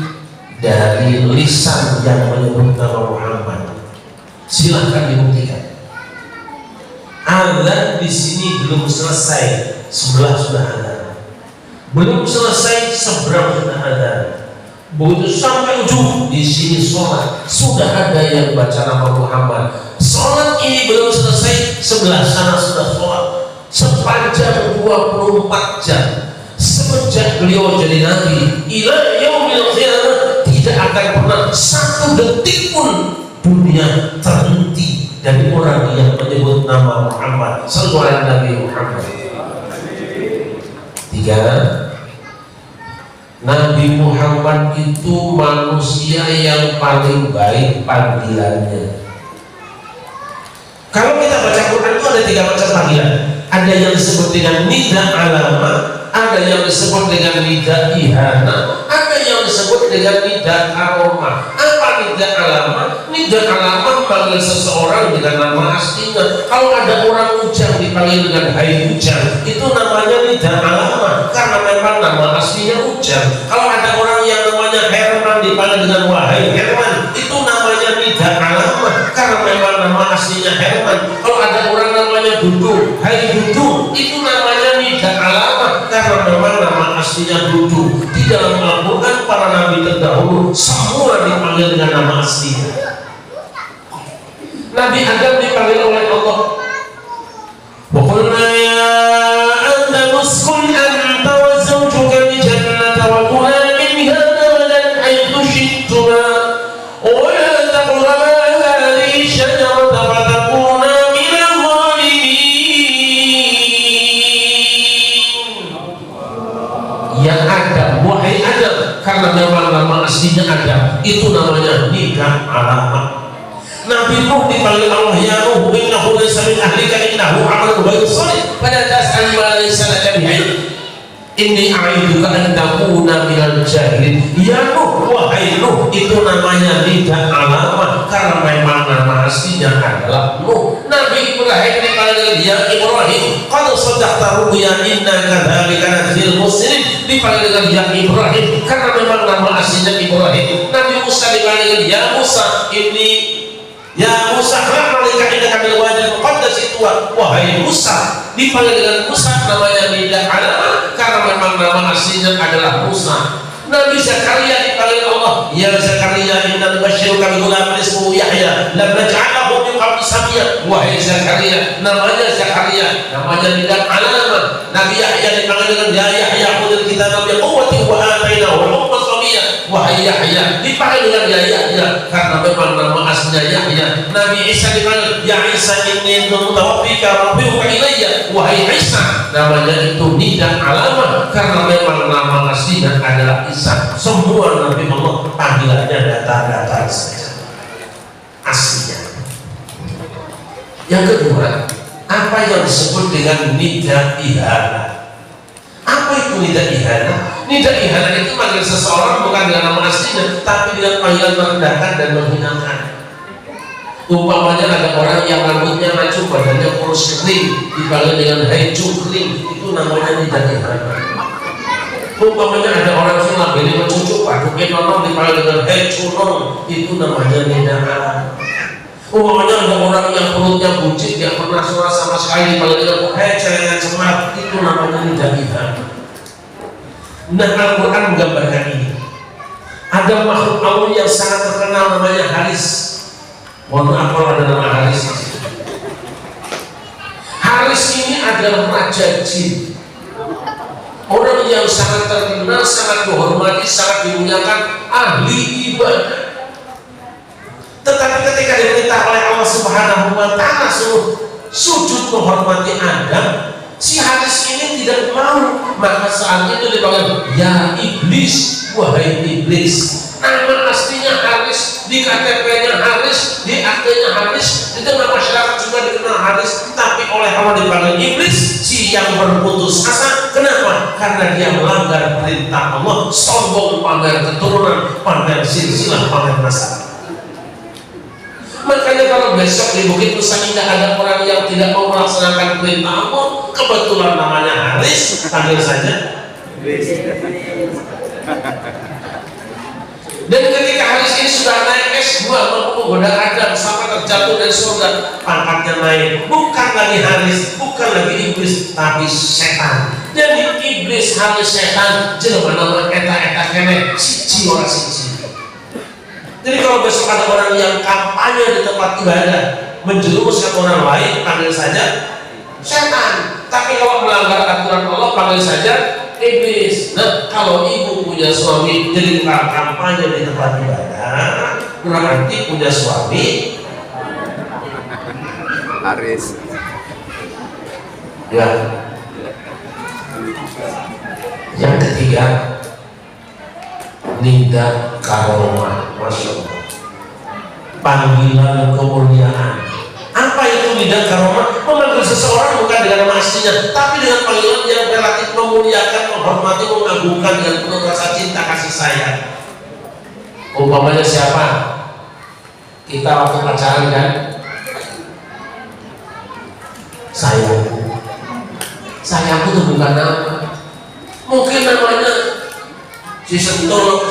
dari lisan yang menyebut nama Muhammad. Silahkan dibuktikan. Azan di sini belum selesai, sebelah sudah azan. Belum selesai, seberang sudah azan. Begitu sampai ujung di sini sholat, sudah ada yang baca nama Muhammad. Sholat ini belum selesai, sebelah sana sudah sholat. Sepanjang 24 jam semenjak beliau jadi nabi ila yaumil qiyamah, tidak akan pernah satu detik pun dunia terhenti dari orang yang menyebut nama Muhammad. Sallallahu alaihi Nabi Muhammad. 3. Nabi Muhammad itu manusia yang paling baik panggilannya. Kalau kita baca Quran itu ada 3 macam panggilan. Ada yang disebut dengan nida alama, ada yang disebut dengan nida ihana, ada yang disebut dengan nida aroma. Apa nida alama? Nida alama memanggil seseorang dengan nama aslinya. Kalau ada orang Ujang dipanggil dengan hai Ujang, itu namanya nida alama karena memang nama aslinya Ujang. Kalau ada orang yang namanya Herman dipanggil dengan wahai Herman, itu namanya nida alama karena memang nama aslinya Herman. Kalau ada orang namanya Dudu, hai Dudu, itu namanya nida alama karena memang nama aslinya Dudu. Di dalam Al-Quran para nabi terdahulu semua dipanggil dengan nama aslinya. Nabi Adam dipanggil oleh Allah, wa qulna ya Adam uskun anta wa zawjuka al-jannata wa kula minha ragadan haythu shi'tuma wa la taqraba hadhihi ash-shajarata fatakuna min adh-dhalimin. Ya Adam, wahai Adam, karena memang nama aslinya Adam, itu namanya nida alama. Nabi Nuh dipanggil Allah, ya Nuh innahu laysa min ahlika innahu 'amalun ghairu shalih fala tas'al ma laysa laka bihi inni a'iduka an takuna minal jahilin. Ya Nuh, wahai Nuh, itu namanya nida alama karena memang nama aslinya adalah Nuh. Nabi Ibrahim dipanggil ya Ibrahim qad saddaqta ru'ya inna kadzalika najzil muslimin, dipanggil ya Ibrahim karena memang nama aslinya Ibrahim. Nabi Musa dipanggil ya Musa ini ya Musa khalaqnaka innaka bil wadil muqaddas tuwa, wahai Musa, dipanggil dengan Musa namanya nida alama karena memang nama aslinya adalah Musa. Nabi Zakaria dipanggil Allah, ya Zakaria inna nubashshiruka bi ghulamin ismuhu Yahya lam naj'al lahu min qabli samiyya, wahai Zakaria, namanya Zakaria, namanya nida alama. Nabi Yahya dipanggil dengan ya Yahya khudhil kitaba bi quwwatin wa atainahu hukman sabiyya, wahai Yahya, dipanggil dengan ya Yahya karena memang nama aslinya Yahya. Nabi Isa dipanggil ya Isa inni mutawaffika rabbuka ilayya, wahai Isa, namanya itu nida alama karena memang nama aslinya adalah Isa. Semua Nabi Allah panggilannya data-data saja aslinya. Yang kedua, apa yang disebut dengan nida ihana? Apa itu nida ihana? Nida ihana itu manggil seseorang bukan dengan nama aslinya, tapi dengan panggilan merendahkan dan menghinakan. Umpamanya ada orang yang rambutnya mancung, badannya kurus kering, dipanggil dengan hai cungkring, itu namanya nida ihana. Umpamanya ada orang yang labeli mencucuk, paduke nonong dipanggil dengan hei cunong, itu namanya nidaan. Umpamanya ada orang yang perutnya buncit, yang pernah sholat sama sekali dipanggil dengan hei celengan semar, itu namanya nidaan. Nah, Al-Quran menggambarkan ini. Ada makhluk Allah yang sangat terkenal namanya Haris. Mohon maaf kalau ada nama Haris. Haris ini adalah raja jin. Orang yang sangat terkenal, sangat dihormati, sangat dimuliakan, ahli ibadah. Tetapi ketika diperintah oleh Allah Subhanahu wa Ta'ala suruh sujud menghormati Adam, si Haris ini tidak mau. Maka saat itu dipanggil, ya iblis, wahai iblis. Nama aslinya Haris, di KTP-nya Haris, di aktenya Haris, di tengah masyarakat juga dikenal Haris, tapi oleh Allah dipanggil iblis, si yang berputus asa. Kenapa? Karena dia melanggar perintah Allah, sombong, pamer keturunan, pamer silsilah, pamer nasab. Makanya kalau besok di Bukit Nusa Indah ada orang yang tidak mau melaksanakan perintah Allah, kebetulan namanya Haris, panggil saja. Dan ketika Haris ini sudah naik S2, menggoda Adam sampai terjatuh dari surga, pangkatnya naik. Bukan lagi Haris, bukan lagi iblis, tapi setan. Jadi iblis, Haris, setan, jelema nama eta kene, siji ora siji. Jadi kalau besok ada orang yang kampanye di tempat ibadah menjerumuskan orang lain, panggil saja setan. Tapi kalau melanggar aturan Allah, panggil saja iblis. Nah, kalau ibu punya suami jadi tukang kampanye di tempat ibadah, berarti punya suami Haris. Ya. Yang ketiga, nida karomah, Masya Allah, panggilan kemuliaan. Apa itu nida karomah? Memanggil seseorang bukan dengan nama aslinya, tapi dengan panggilan yang relatif memuliakan, menghormati, mengagungkan dengan penuh rasa cinta kasih sayang. Umpamanya siapa? Kita waktu pacaran kan, sayangku. Sayangku itu bukan nama, mungkin namanya si Sentul,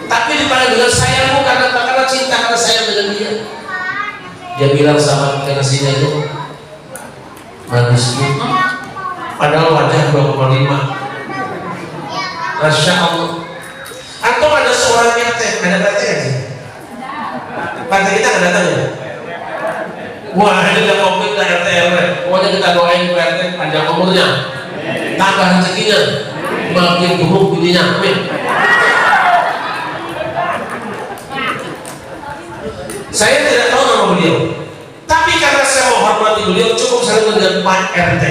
tapi dipanggil dengan sayangmu karena cinta, karena sayang dengan dia. Dia bilang sama kekasihnya itu, manisku, padahal wajah 2,5. Masya Allah. Atau ada seorang RT, ada RT aja. Partai kita nggak datang ya? Wah, ini udah COVID, udah RT RW. Pokoknya kita doain RT panjang umurnya, tambah rezekinya, makin gemuk bidinya, amin. Saya tidak tahu nama beliau, tapi karena saya menghormati beliau, cukup saya dengan Pak RT.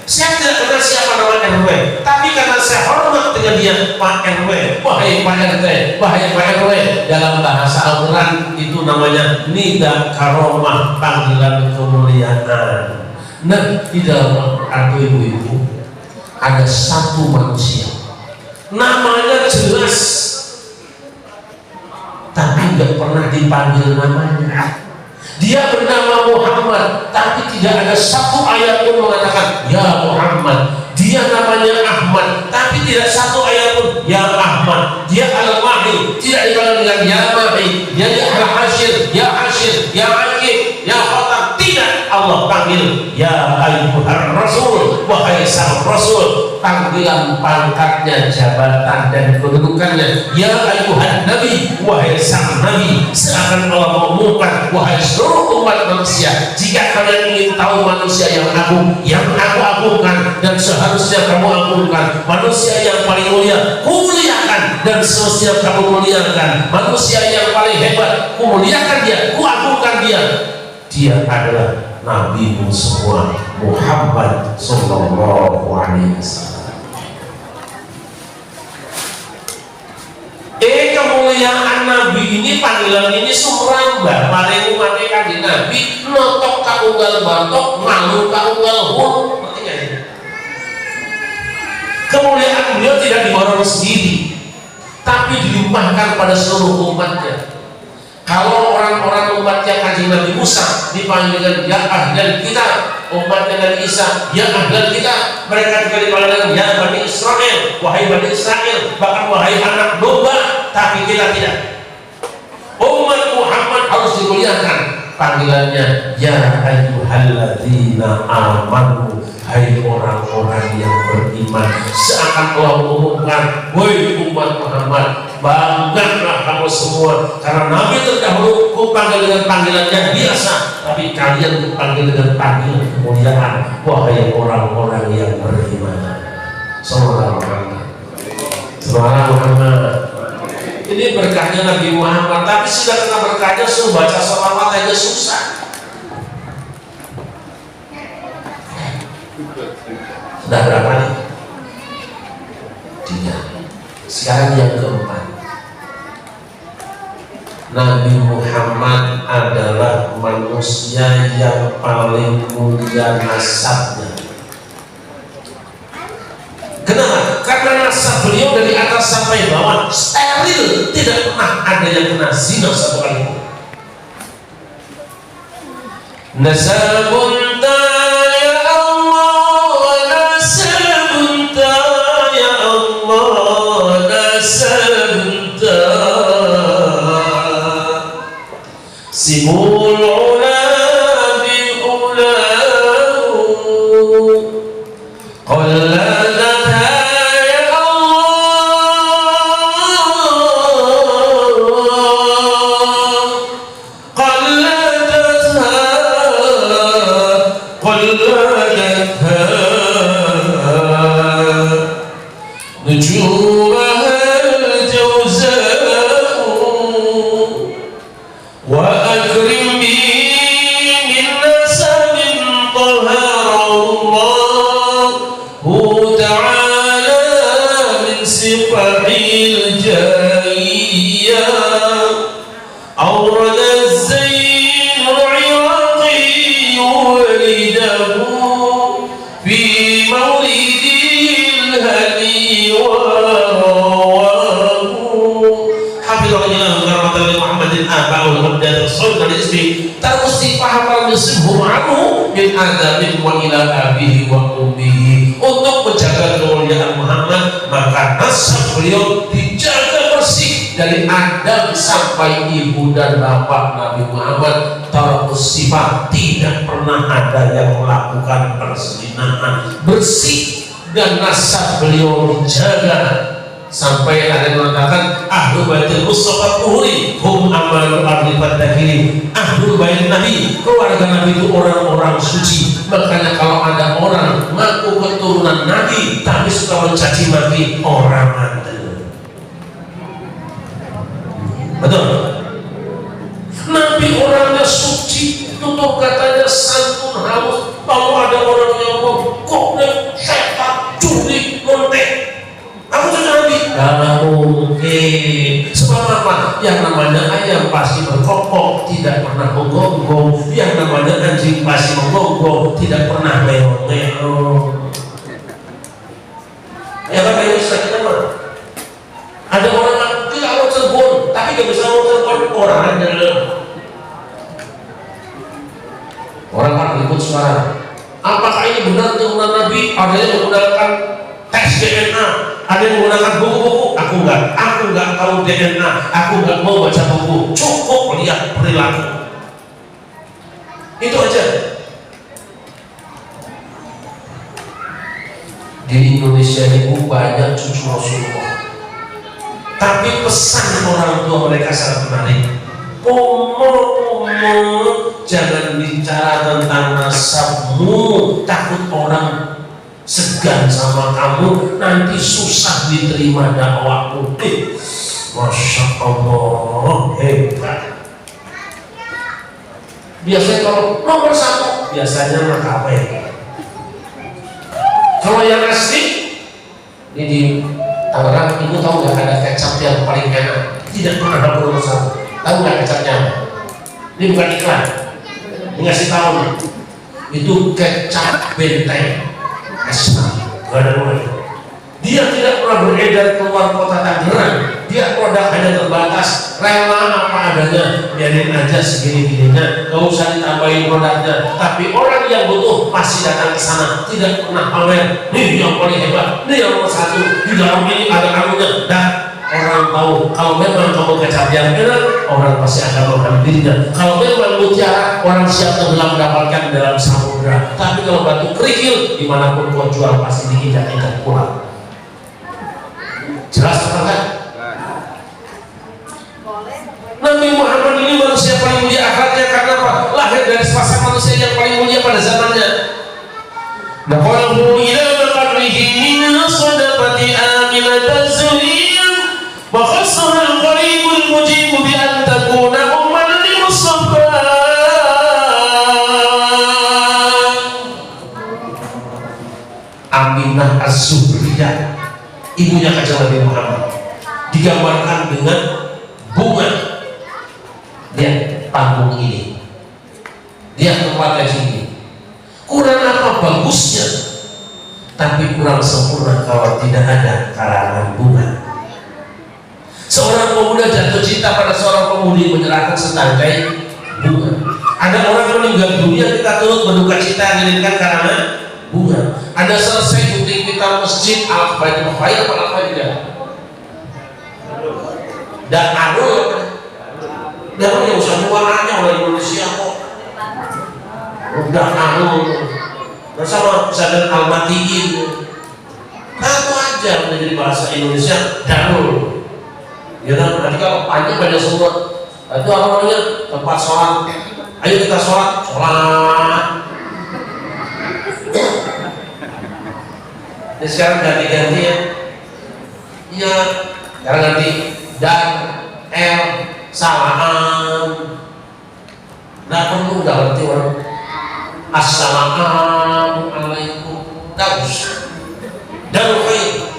Saya tidak kenal siapa nama RW, tapi karena saya hormat dengan dia, Pak RW, wahai Pak RT, wahai Pak RW. Dalam bahasa Al-Quran itu namanya nida karomah, panggilan kemuliaan. Nah, di dalam Al-Quran ibu-ibu ada satu manusia, namanya jelas, tapi tidak pernah dipanggil namanya. Dia bernama Muhammad, tapi tidak ada satu ayat pun mengatakan ya Muhammad. Dia namanya Ahmad, tapi tidak satu ayat pun ya Ahmad. Dia Al-Mahi, tidak dipanggil dengan ya Mahi. Dia Al-Hashir, ya Hashir, ya Aqib, ya Khatam. Tidak, Allah panggil ya ayyuhar Rasul, wahai sang Rasul. Panggilan pangkatnya, jabatan dan kedudukannya ya ayyuhan Nabi, wahai sang Nabi. Seakan Allah mengumumkan, wahai seluruh umat manusia, jika kalian ingin tahu manusia yang agung, yang aku agungkan dan seharusnya kamu agungkan, manusia yang paling mulia, kumuliakan, dan semestinya kamu muliakan manusia yang paling hebat, kumuliakan dia, kuagungkan dia. Dia adalah Nabi semua, Muhammad sallallahu alaihi wasallam. Kemuliaan Nabi ini, panggilan ini sumrambah paling umatnya kanjeng Nabi, notok kaunggal batok, malu kaunggal hul. Kemuliaan beliau tidak diborong sendiri, tapi dilimpahkan pada seluruh umatnya. Kalau orang-orang umatnya Kanjeng Nabi Musa dipanggil dengan ya ahlal kitab, umatnya Nabi Isa ya ahlal kitab, mereka juga dipanggil dengan ya Bani Israel, wahai Bani Israel, bahkan wahai anak domba. Tapi kita tidak. Umat Muhammad harus dimuliakan, panggilannya ya ayyuhalladzina amanu, hai orang-orang yang beriman. Seakan Allah mengumumkan, wahai umat Muhammad, banggalah kamu semua karena Nabi terdahulu ku panggil dengan panggilannya biasa, tapi kalian ku panggil dengan panggilan kemuliaan, wahai orang-orang yang beriman. Sallallahu alaihi Muhammad. Ini berkahnya Nabi Muhammad, tapi sudah kena berkahnya suruh baca sholawat aja susah. Sudah berapa nih? 3. Sekarang yang keempat. Nabi Muhammad adalah manusia yang paling mulia nasabnya. Kenapa? Karena nasab beliau dari atas sampai bawah steril, tidak pernah ada yang kena zina satu kali pun. Nasabun ya Allah, nasabun ya Allah, nasabun simul ula bil ulahu qallana ya Allah qalladatha qalladatha nujumaha al-jawza'u wa akrim bi min nasabin tahara Allahu ta'ala min sifahil jahiyah awrada az-zayn al-iraqi walidahu fi mawlidil hadi wa rawahu hafizahullah karamatan li Muhammadin aba'ul mabda rasul dan ismi tarusifah para musibhum anhu min adabin wa ila abihi wa ummihi. Untuk menjaga kemuliaan Muhammad, maka nasab beliau dijaga bersih dari Adam sampai ibu dan bapak Nabi Muhammad. Tarusifah, tidak pernah ada yang melakukan perzinahan, bersih, dan nasab beliau dijaga. Sampai ada yang mengatakan ahlu baitil Mustafa tuhuri hum amalu ardi fadakiri. Ahlu bait Nabi, keluarga Nabi itu orang-orang suci. Makanya kalau ada orang mengaku keturunan Nabi tapi suka mencaci maki, orang mantel. Betul? Nabi orangnya suci, tutup katanya santun halus. Kalau ada orang yang ngomong kok setan, curi, lontek, aku sudah Nabi. Gak mungkin. Sebab apa? Yang namanya ayam pasti berkokok, tidak pernah menggonggong. Yang namanya anjing pasti menggonggong, tidak pernah meong-meong. Ya kan kayak Ustaz kita mah. Ada orang yang tidak mau Cirebon, tapi gak bisa mau Cirebon orang aja. Orang kan ikut suara. Apakah ini benar turunan Nabi? Ada yang menggunakan tes DNA, ada yang menggunakan buku-buku. Aku nggak tahu DNA, aku nggak mau baca buku, cukup lihat perilaku. Itu aja. Di Indonesia ini banyak cucu Rasulullah, tapi pesan orang tua mereka sangat menarik. Pomo, jangan bicara tentang nasabmu, takut orang segan sama kamu, nanti susah diterima dakwahmu. Masya Allah, hebat. Biasanya kalau nomor 1, biasanya makabe. Kalau yang asli, ini di Tangerang, ibu tahu nggak ada kecap yang paling enak? Tidak pernah ada nomor 1. Tahu nggak kecapnya? Ini bukan iklan, ini ngasih tahu nih. Itu kecap Benteng. Gak ada mulai. Dia tidak pernah beredar keluar kota Tangerang. Dia produk hanya terbatas rela apa adanya, biarin aja segini-gininya, gak usah ditambahin produknya. Tapi orang yang butuh pasti datang ke sana, tidak pernah pamer. Nih yang paling hebat, nih yang nomor satu, di dalam ini ada kamunya. Dan orang tahu kalau memang kamu kecapian benar, orang pasti akan menghampirinya. Kalau memang mutiara, orang siap tenggelam mendapatkan dalam samudra. Tapi kalau batu kerikil, dimanapun kau jual pasti diinjak-injak pulang. Jelas kan? Nabi Muhammad ini manusia paling mulia akhlaknya karena apa? Lahir dari sepasang manusia yang paling mulia pada zamannya. Naqalahu ila maqadrihi min sadaqati aminatan zuriyyan wa khassaha al-qaribul mujib bi an takuna umman li mustafa. Aminah Az-Zuhriyah, ibunya kanjeng Nabi Muhammad, digambarkan dengan bunga. Lihat panggung ini, lihat tempatnya sini. Kurang apa bagusnya, tapi kurang sempurna kalau tidak ada karangan bunga. Seorang pemuda jatuh cinta pada seorang pemudi, menyerahkan setangkai bunga. Ada orang meninggal dunia, kita turut berduka cita, mengirimkan karangan bunga. Ada selesai syuting kita masjid Al-Baitul Khair apa Al-Baitul dan Arul. Dan yang usah warnanya orang Indonesia kok. Udah Arul bersama Sadar Al-Matiin. Satu aja menjadi bahasa Indonesia Darul. Ya kan, nanti kalau panjang banyak semua. Itu apa namanya? Tempat sholat. Ayo kita sholat. Ini sekarang ganti-ganti ya. Iya, sekarang ganti dan L salaman. Nggak perlu, nggak ngerti orang. Assalamualaikum. Nggak usah. Dan khair.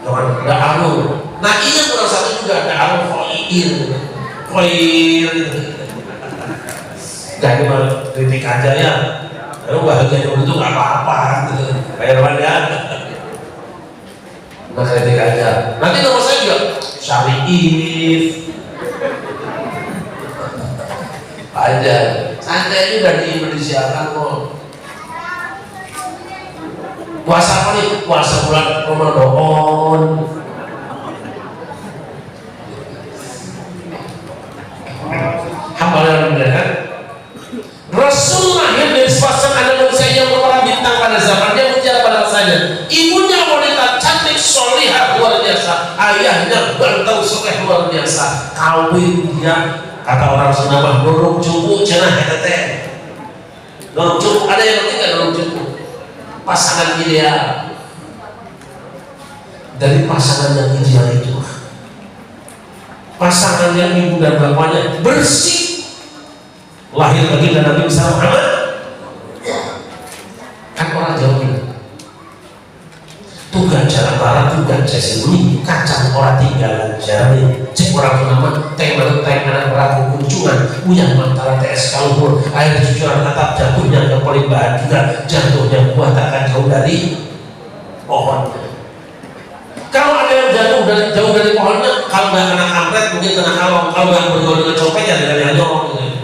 Wah, ada alu. Nah ini kurang satu juga ada alu khair. Gak cuma kritik aja ya. Lalu bahagia itu nggak apa-apa gitu. Kayak mana? Nggak kritik aja. Nanti nama saya juga Syarif. Aja. Santai ini udah di Indonesia kan kok. Puasa apa nih? Puasa bulan Ramadan. Hambalan benar kan? Rasul lahir dari sepasang anak manusia yang merupakan bintang pada zamannya, mutiara pada masanya. Ibunya wanita cantik solihah luar biasa, ayahnya bantau soleh luar biasa. Kawin dia, kata orang Sunda mah dorong cupu cenah teteh. Dorong cupu, ada yang ngerti nggak dorong cupu? Pasangan ideal. Dari pasangan yang ideal itu, pasangan yang ibu dan bapaknya bersih. Lahir baginda Nabi Muhammad. Kan orang Jawa bilang tugas jalan barat, tugas sesungguhnya kacang orang tinggalan jalan. Cek orang nama tema anak beraku kunjungan uyang mantara TS Kalubur air cucuran atap jatuhnya yang paling bahagia, jatuhnya buah takkan jauh dari pohon. Kalau ada yang jauh dari pohonnya, kalau nggak kena kampret mungkin kena kalong, kalau nggak bergaul dengan copet ya dengan yang nyolong gitu.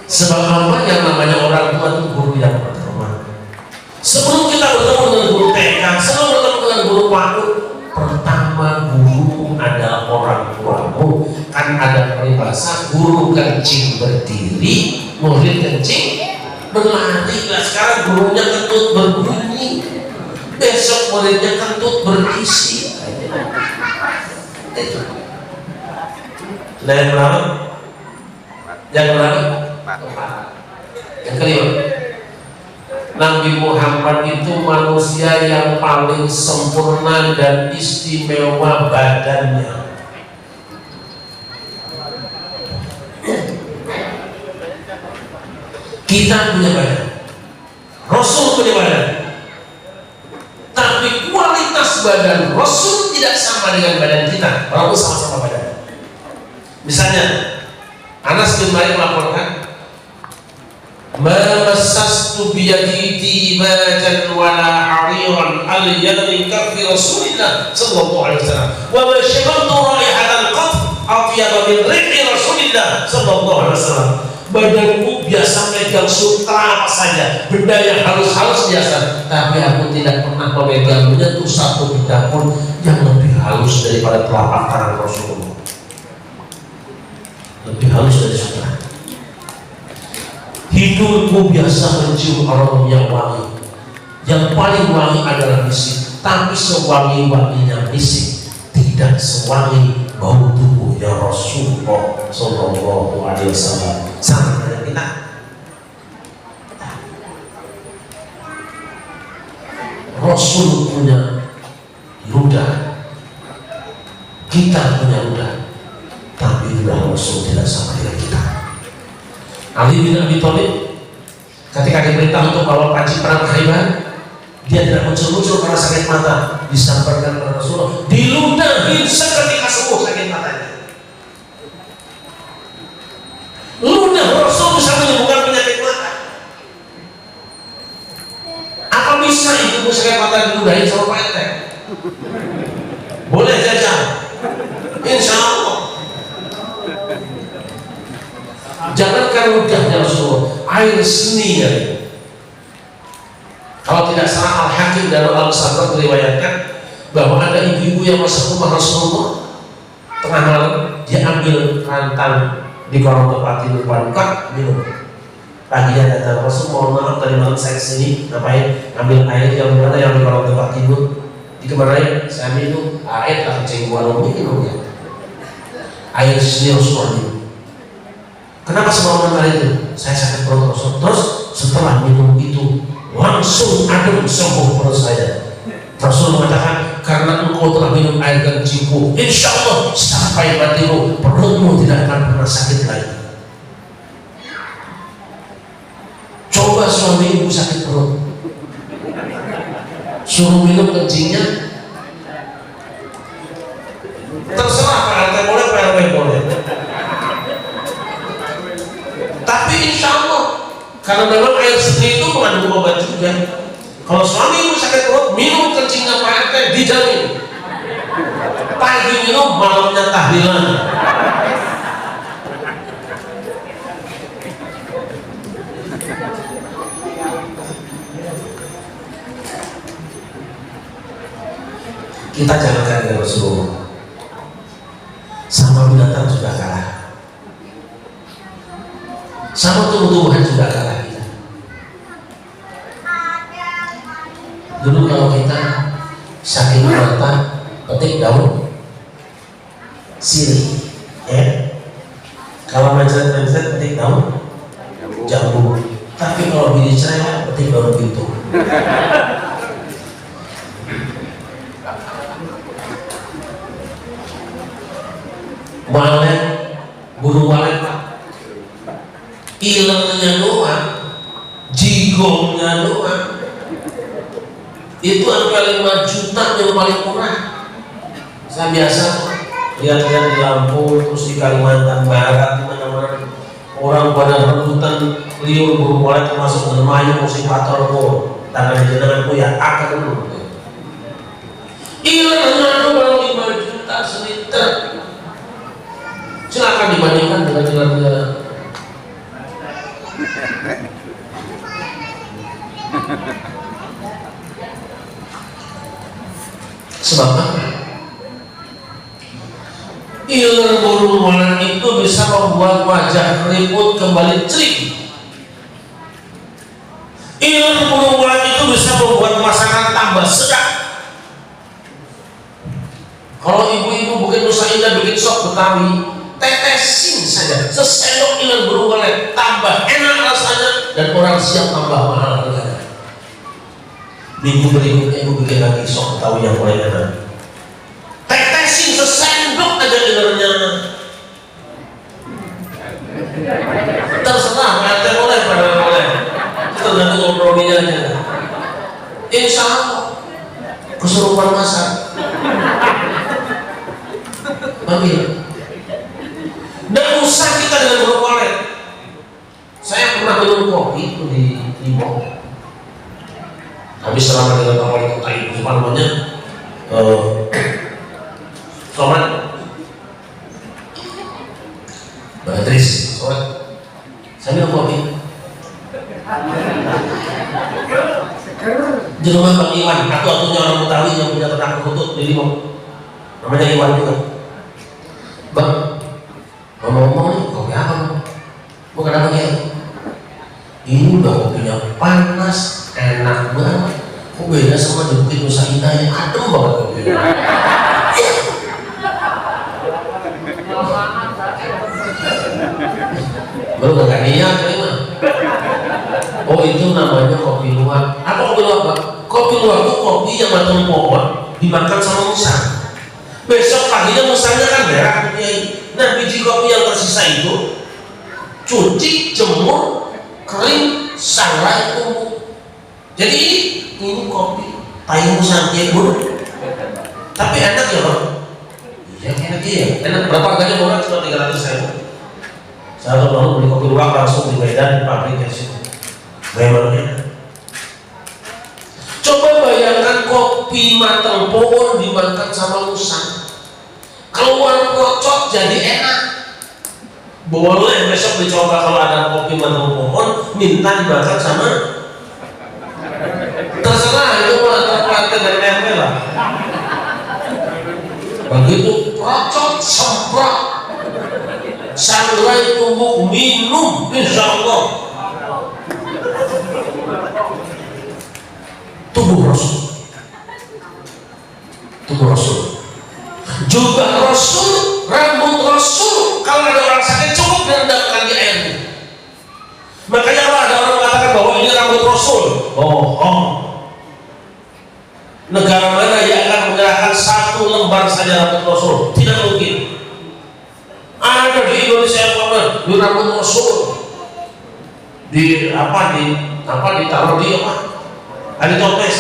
Sebab apa yang namanya orang tua itu guru yang pertama. Sebelum kita bertemu dengan guru TK, sebelum bertemu dengan guru PAUD, pertama guru adalah orang tuamu. Kan ada peribahasa guru kencing berdiri, murid kencing berlari. Nah sekarang gurunya kentut berbunyi, besok muridnya kentut berisi. Itu. Nah yang berapa? Yang berapa? Yang kelima, Nabi Muhammad itu manusia yang paling sempurna dan istimewa badannya. Kita punya badan, Rasul punya badan, tapi kualitas badan Rasul tidak sama dengan badan kita. Walaupun sama-sama badan. Misalnya Anas bin Malik melaporkan, "Ma massastu biyadi tibajan wala ta'iran al-yadi kaffi Rasulillah sallallahu alaihi wasallam wa ma shamamtu raihatan qat atyaba min rihi Rasulillah sallallahu alaihi wasallam. Badanku biasa megang sutra apa saja, benda yang halus-halus biasa, tapi aku tidak pernah memegang menyentuh satu benda pun yang lebih halus daripada telapak tangan Rasulullah, lebih halus dari sutra. Hidungku biasa mencium aroma yang wangi, yang paling wangi adalah misik, tapi sewangi-wanginya misik tidak sewangi bau tubuhnya Rasulullah sallallahu alaihi wasallam. Sama dengan kita. Rasul punya ludah, kita punya ludah, tapi ludah Rasul tidak sama dengan kita. Ali bin Abi Thalib ketika diperintah untuk bawa panci perang Khaybar, dia tidak muncul-muncul karena sakit mata, disampaikan kepada Rasulullah, diludahin seketika sembuh sakit matanya. Ludah Rasul bisa menyembuhkan penyakit mata. Apa bisa ibu sakit mata diludahin sama Pak RT? Boleh jajal? Insya Allah. Jangankan ludahnya Rasulullah, air seni ya. Kalau tidak salah Al-Hakim dan Al-Musaddarak meriwayatkan bahwa ada ibu-ibu yang masuk rumah Rasulullah tengah malam, dia ambil rantang di kolong tempat tidur wanita, minum. Paginya datang Rasul, mohon maaf tadi malam saya kesini ngapain? Ambil air yang mana yang di kolong tempat tidur? Dikemanain? Saya minum air atau kencing minum ya. Air seni Rasulullah minum. Kenapa semua hari itu? Saya sakit perut Rasul. Terus setelah minum itu langsung adem sembuh perut saya. Rasul mengatakan, karena engkau telah minum air kencingku, insya Allah sampai matimu perutmu tidak akan pernah sakit lagi. Coba suami ibu sakit perut, suruh minum kencingnya, terserah Pak RT boleh, Pak RW boleh. Tapi insya Allah, karena memang air seni itu mengandung obat juga. Kalau suami ibu sakit perut, minum kencingnya Pak RT dijamin. Pagi minum, malamnya tahlilan. Kita jangankan dengan Rasulullah, sama binatang juga kalah, sama tumbuh-tumbuhan juga kalah. Dulu kalau kita sakit mata, petik daun sirih, ya. Kalau mencret-mencret, petik daun jambu. Tapi kalau bini cerewet, petik daun pintu. Walet, burung walet, ilengnya doang, jigongnya doang, itu angka 5 juta yang paling murah. Saya biasa lihat-lihat di Lampung, terus di Kalimantan Barat, di mana-mana orang pada rebutan liur burung walet, termasuk Dermayu, musim patrol, tangan jenenganku ya akan dulu. Ilengnya doang 5 juta seliter. Silakan dibandingkan dengan jalan-jalan. Sebab apa? Iler burung walet itu bisa membuat wajah keriput kembali cerik. Iler burung walet itu bisa membuat masakan tambah sedap. Kalau ibu-ibu bikin Nusa Indah, bikin sop Betawi, tetesin saja sesendok iler burung walet, tambah enak rasanya dan orang siap tambah mahal harganya. Minggu berikutnya ibu bikin lagi sop Betawi yang paling enak, tetesin sesendok aja ilernya. Terserah, RT boleh, pada boleh, tergantung komprominya aja. Insya Allah kesurupan masak ambil. Dan usah kita dengan burung walet. Saya pernah minum kopi itu di Timor. Kami Habis selama dengan wali kota itu cuma namanya Soman Mbak Idris, Soman saya minum kopi di rumah Bang Iwan, atu-atunya orang Betawi yang punya ternak kutut di Limau, namanya Iwan juga. Bang, ngomong-ngomong nih, kopi apa? Bukan apa ya? Ini udah kopinya panas, enak banget. Kok beda sama di Bukit Nusa Indah yang adem banget kopinya? Baru gak niat gimana? Oh itu namanya kopi luwak. Apa kopi luwak, Pak? Kopi luwak itu kopi yang batang pohon dimakan sama musang. Besok paginya musangnya kan merah. Nah biji kopi yang tersisa itu cuci, jemur, kering, sangrai, tumbuk. Jadi ini kopi tai musang kebun. Tapi enak ya Bang? Iya enak ya. Enak. Berapa harganya murah? Cuma 300.000. Saya baru beli kopi luwak langsung di Medan di pabrik di situ. Memangnya. Coba bayangkan kopi matang pohon dimakan sama musang. Keluar procot jadi enak. Boleh besok dicoba kalau ada kopi matang pohon minta dimakan sama. Terserah itu mah terpelaten dari tempe lah. Begitu procot semprot. Sangrai tumbuk minum insyaallah. Tubuh Rasul, tubuh Rasul, juga Rasul, rambut Rasul. Kalau ada orang sakit cukup direndamkan di air. Makanya kalau ada orang mengatakan bahwa ini rambut Rasul, bohong. Negara mana yang akan menyerahkan 1 lembar saja rambut Rasul? Tidak mungkin. Ada di Indonesia yang di rambut Rasul, ditaruh di apa? Ada toples,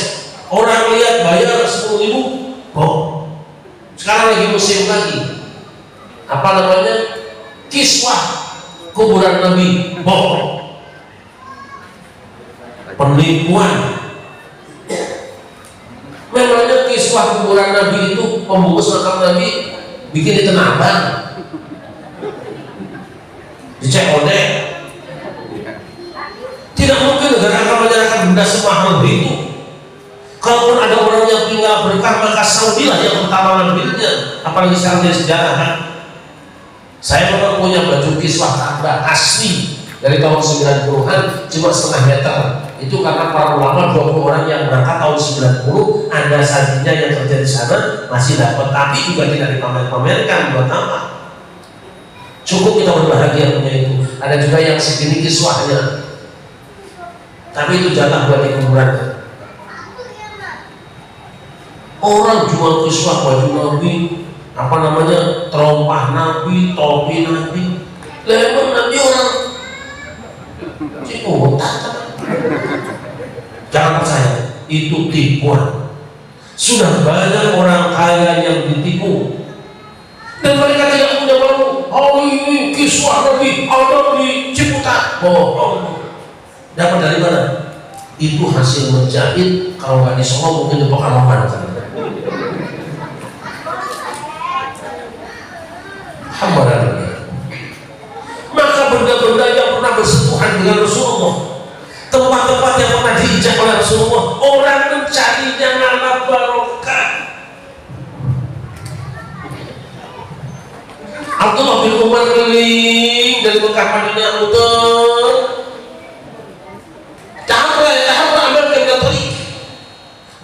orang lihat bayar 10.000. Oh, sekarang lagi musim lagi. Apa namanya? Kiswah kuburan Nabi. Bohong. Penipuan. Memangnya kiswah kuburan Nabi itu pembungkus makam Nabi bikin di Tanah Abang, di COD. Tidak mungkin negara akan menyerahkan benda semahal itu. Kalaupun ada orang yang tinggal berkah, maka Saudilah yang pertama mengambilnya. Apalagi sekarang dari sejarah kan? Saya pernah punya baju kiswah Ka'bah asli dari tahun 90-an, cuma setengah meter. Itu karena para ulama 20 orang yang berangkat tahun 90, ada santrinya yang kerja di sana masih dapat, tapi juga tidak dipamer-pamerkan. Buat apa? Cukup kita berbahagia punya itu. Ada juga yang segini kiswahnya, tapi itu jatah buat di kuburan. Orang jual kiswah baju Nabi, apa namanya, terompah Nabi, topi Nabi. Lemon Nabi orang cipotan. Jangan percaya, itu tipuan. Sudah banyak orang kaya yang ditipu dan mereka tidak punya malu. Oh ini kiswah Nabi ada di Ciputat. Bohong. Dapat dari mana? Itu hasil menjahit. Kalau nggak di Solo mungkin di Pekalongan. Maka benda-benda yang pernah bersentuhan dengan Rasulullah, tempat-tempat yang pernah diinjak oleh Rasulullah, orang mencarinya nama barokah. Abdullah bin Umar keliling dari Mekah Madinah muter.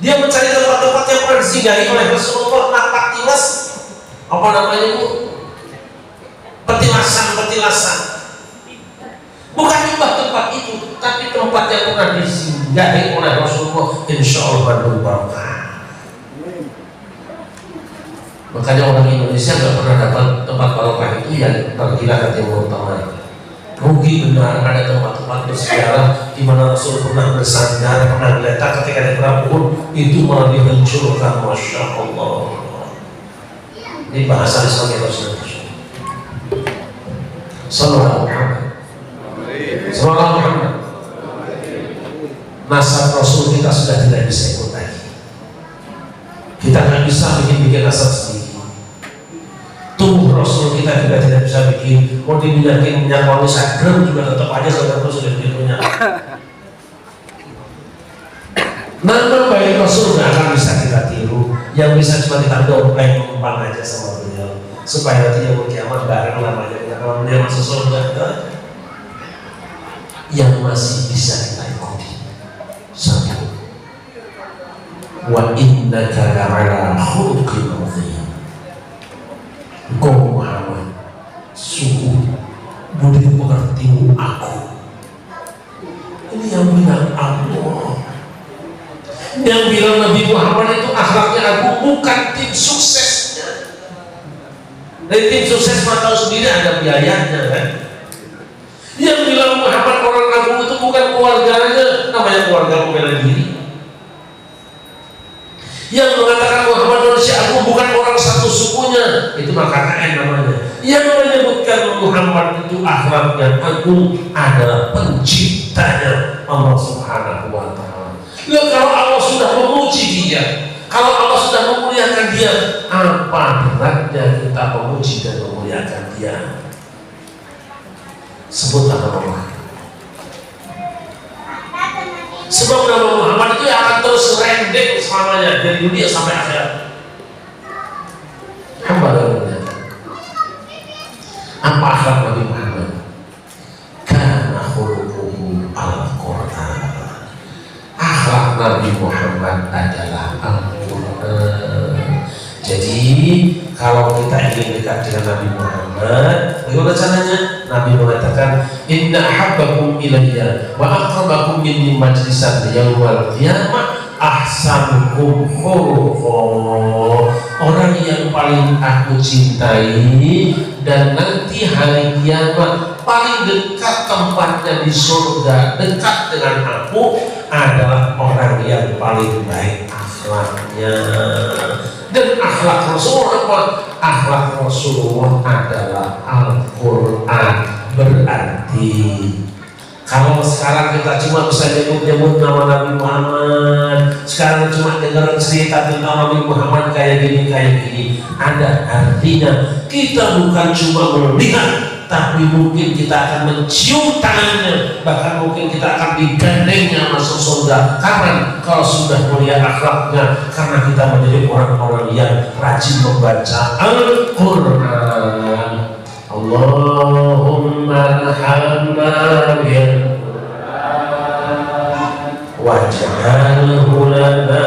Dia mencari tempat-tempat yang pernah disinggahi oleh Rasulullah, napak tilas, apa namanya itu, petilasan. Bukan nyembah tempat itu, tapi tempat yang pernah disinggahi oleh Rasulullah. Insya Allah bandung barokah. Makanya orang Indonesia nggak pernah dapat tempat barokah itu yang tergila ke Timur Tengah. Rugi benar ada tempat-tempat bersejarah di mana Rasul pernah bersandar, pernah diletak ketika di perang Uhud, itu malah dihancurkan. Masya Allah. Ini bahasa Islam yang harus dihancurkan. Sallallahu Muhammad. Sallallahu Muhammad. nasab Rasul kita sudah tidak bisa ikut lagi. Kita nggak bisa bikin nasab sendiri. Tubuh Rasul kita juga tidak bisa bikin. Mau diminyakin minyak wangi 1 gram juga tetap aja saudara sudah bikin minyak. Nama baik Rasul nggak akan bisa kita tiru. Yang bisa cuma kita dompleng umpan aja sama beliau supaya nanti yang kiamat bareng namanya. Kalau dia masuk surga, yang masih bisa kita ikuti satu, wa innaka la'ala khuluqin 'azim. Engkau Muhammad sungguh budi pekertimu aku. Ini yang bilang Allah. Yang bilang Nabi Muhammad itu akhlaknya aku, bukan tim suksesnya. Dari tim sukses mah tahu sendiri ada biayanya kan. Yang bilang Muhammad orang agung itu bukan keluarganya, namanya keluarga membela diri. Yang mengatakan Muhammad manusia agung bukan orang satu sukunya, itu mah KKN namanya. Yang menyebutkan Muhammad itu akhlaknya agung adalah penciptanya Allah Subhanahu wa Ta'ala. Ya, kalau Allah sudah memuji dia, kalau Allah sudah memuliakan dia, apa beratnya kita memuji dan memuliakan dia? Sebut nama Allah. Sebab nama Muhammad itu akan terus rendek selamanya dari dunia sampai akhirat. Hamba dan apa akhlak Nabi Muhammad? Kana khuluquhu al-Qur'an. Akhlak Nabi Muhammad adalah Al-Quran. Jadi kalau kita ingin dekat dengan Nabi Muhammad, bagaimana caranya? Nabi mengatakan, Inna habbakum ilayya wa aqrabakum minni majlisan yawmal qiyamah ahsanukum khuluqan. Orang yang paling aku cintai dan nanti hari kiamat paling dekat tempatnya di surga, dekat dengan aku adalah orang yang paling baik akhlaknya. Dan akhlak Rasulullah, akhlak Rasulullah adalah Al-Quran. Berarti kalau sekarang kita cuma bisa nyebut-nyebut nama Nabi Muhammad, sekarang cuma dengar cerita tentang Nabi Muhammad kayak gini, ada artinya kita bukan cuma melihat, tapi mungkin kita akan mencium tangannya, bahkan mungkin kita akan digandengnya masuk surga. Kapan? Kalau sudah mulia akhlaknya, karena kita menjadi orang-orang yang rajin membaca Al-Quran. Allahumma arhamna bil Quran waj'alhu lana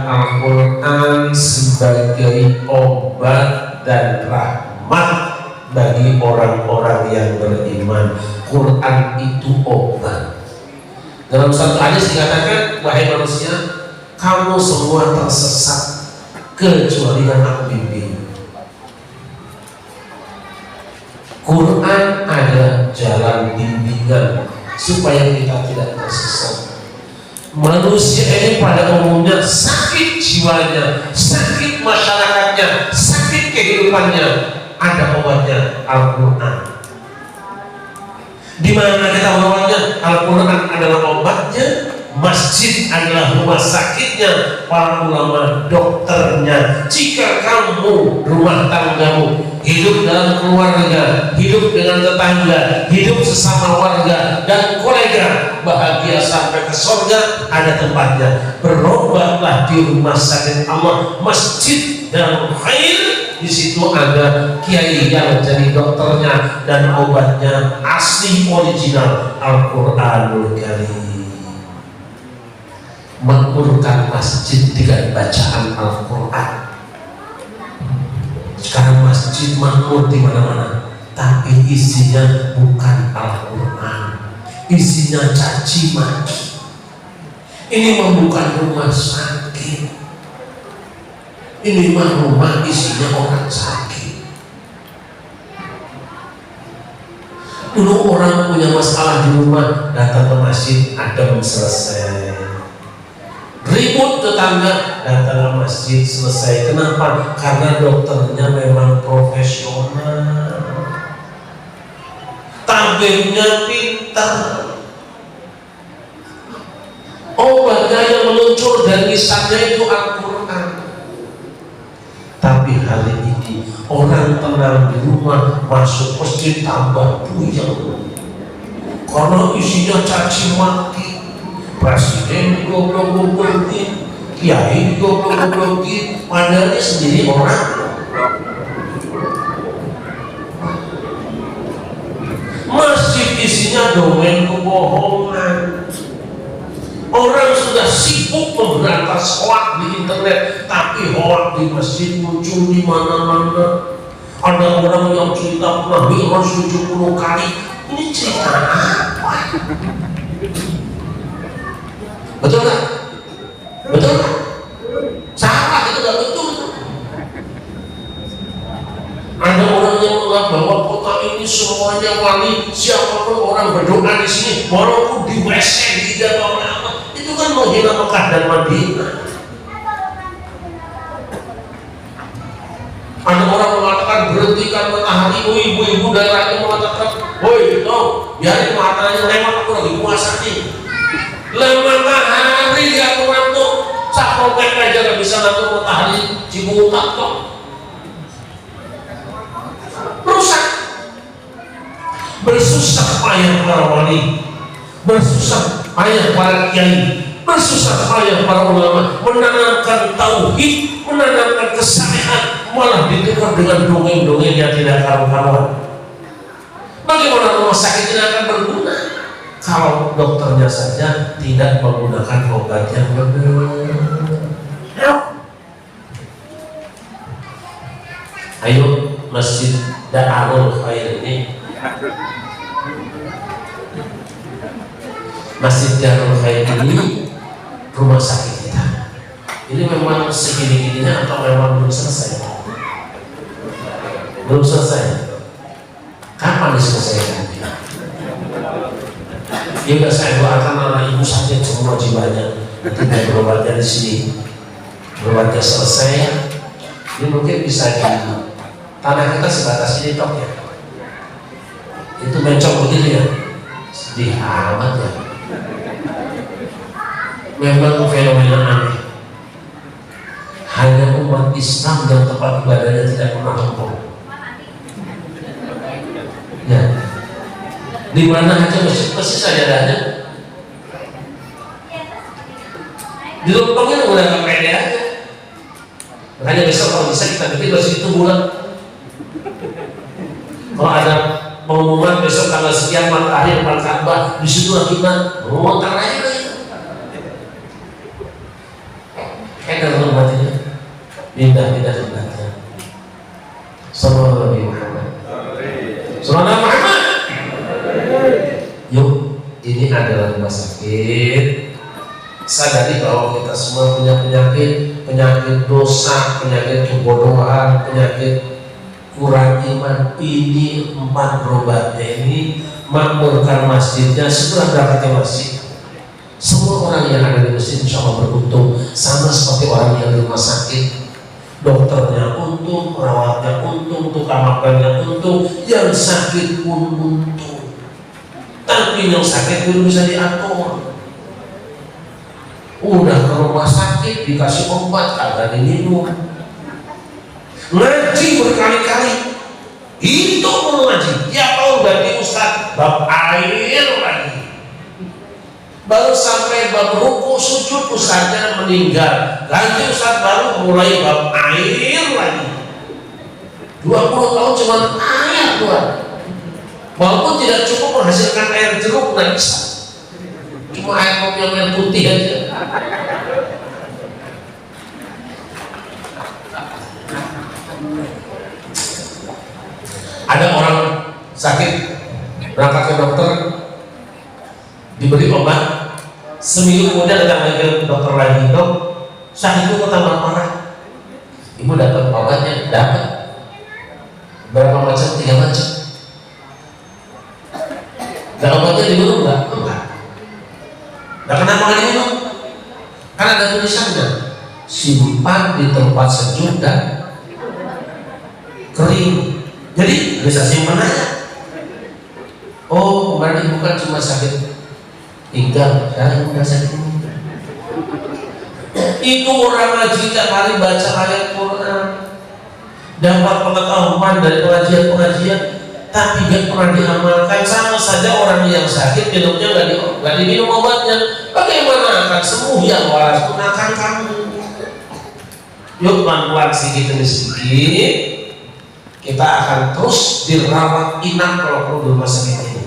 Al-Quran sebagai obat dan rahmat bagi orang-orang yang beriman. Quran itu obat. Dalam satu hadis dikatakan, wahai manusia, kamu semua tersesat kecuali yang aku bimbing. Quran adalah jalan bimbingan supaya kita tidak tersesat. Manusia ini pada umumnya sakit jiwanya, sakit masyarakatnya, sakit kehidupannya. Ada obatnya, Al-Quran. Di mana kita obatnya? Al-Quran adalah obatnya. masjid adalah rumah sakitnya para ulama, dokternya. Jika kamu rumah tanggamu hidup dalam keluarga, hidup dengan tetangga, hidup sesama warga dan kolega, bahagia sampai ke surga, ada tempatnya. Berobatlah di rumah sakit Allah, masjid dan khair. Di situ ada kiai yang jadi dokternya dan obatnya asli original Al-Quranul Karim. Makmurkan masjid dengan bacaan Al-Quran. Sekarang masjid makmur di mana-mana, tapi isinya bukan Al-Quran, isinya caci maki. Ini bukan rumah sakit, ini mah rumah isinya orang sakit. Dulu orang punya masalah di rumah, datang ke masjid, adem, selesai. Ribut tetangga, datang ke masjid, selesai. Kenapa? Karena dokternya memang profesional, tabibnya pintar, obatnya yang meluncur dan lisannya itu Al-Quran. Tapi hari ini orang tenang di rumah, masuk masjid tambah puyeng karena isinya caci maki. Presiden goblok-goblokin, kiai goblok-goblokin, padahal dia sendiri orang. Masjid isinya domain kebohongan. Orang sudah sibuk memberantas hoak di internet, tapi hoak di masjid muncul di mana-mana. Ada orang yang cerita pernah mi'raj 70 kali. Ini cerita apa? Betul nggak? Betul nggak? Salah, itu nggak betul. Ada orang yang menganggap bahwa kota ini semuanya wali, siapapun orang berdoa di sini, walaupun di WC tidak apa-apa, itu kan menghina Mekah dan Madinah. Ada orang mengatakan berhentikan matahari, ibu-ibu daerah itu mengatakan, woi, biarin matahari lewat, aku lagi puasa nih. Lewat matahari ya orang tuh, sapropek aja gak bisa ngatur matahari, Cibutak kok. Rusak. Bersusah payah para wali, bersusah payah para kiai, bersusah payah para ulama menanamkan tauhid, menanamkan kesalehan, malah ditukar dengan dongeng-dongeng yang tidak karu-karuan. Bagaimana rumah sakit ini akan berguna kalau dokternya saja tidak menggunakan obat yang benar? Ayo Masjid Darul Khair ini, Masjid Darul Khair ini rumah sakit kita. Ini memang segini-gininya atau memang belum selesai? Belum selesai. Kapan diselesaikan? Ya nggak, saya doakan anak ibu sakit semua jiwanya, tidak berobatnya di sini, berobatnya selesai. Ini mungkin bisa di tanah kita sebatas ini tok ya. Itu mencong begitu ya, sedih amat ya. Memang fenomena aneh. Hanya umat Islam yang tempat ibadahnya tidak pernah lengkap. Ya, di mana aja masjid saja ada. Di lempengnya udah nggak pede aja. Makanya besok kalau bisa kita bikin masjid itu bulan. Kalau ada pengumuman besok tanggal sekian matahari depan Ka'bah, di situ kita muter aja gitu. Kayak dalam hatinya pindah-pindah tempatnya. Sallallahu alaihi Muhammad. Sallallahu Muhammad. Yuk, ini adalah rumah sakit. Sadari bahwa kita semua punya penyakit dosa, penyakit kebodohan, penyakit kurang iman. Ini 4 berobatnya ini. Makmurkan masjidnya, setelah berangkat ke masjid, semua orang yang ada di masjid insya Allah beruntung, sama seperti orang yang di rumah sakit. Dokternya untung, perawatnya untung, tukang makannya untung, yang sakit pun untung. Tapi yang sakit belum bisa diatur. udah ke rumah sakit dikasih obat kagak diminum, ngaji berkali-kali itu mau ngaji ya tahu ganti ustaz bab air lagi, baru sampai bab ruku sujud ustaznya meninggal, ganti ustaz baru mulai bab air lagi. 20 tahun cuma air Tuhan, walaupun tidak cukup menghasilkan air jeruk nggak bisa, cuma air kopi yang air putih aja. Ada orang sakit berangkat ke dokter diberi obat, seminggu kemudian datang lagi ke dokter lagi, dok sakitku tambah parah. Ibu dapat obatnya, dapat berapa macam? 3 macam. Dan obatnya diminum enggak? Enggak. Nah kenapa nggak diminum? Kan ada tulisannya simpan di tempat sejuk dan kering. Jadi bisa simpan aja. Oh kemarin bukan cuma sakit pinggang, sekarang udah sakit ini. Itu orang ngaji tiap hari baca ayat Quran, dapat pengetahuan dari pengajian, tapi gak pernah diamalkan. Sama saja orang yang sakit minumnya gak diminum obatnya, bagaimana akan sembuh yang waras? Gunakan kamu. Yuk pelan-pelan sedikit demi sedikit kita akan terus dirawat inap kalau perlu di rumah sakit ini.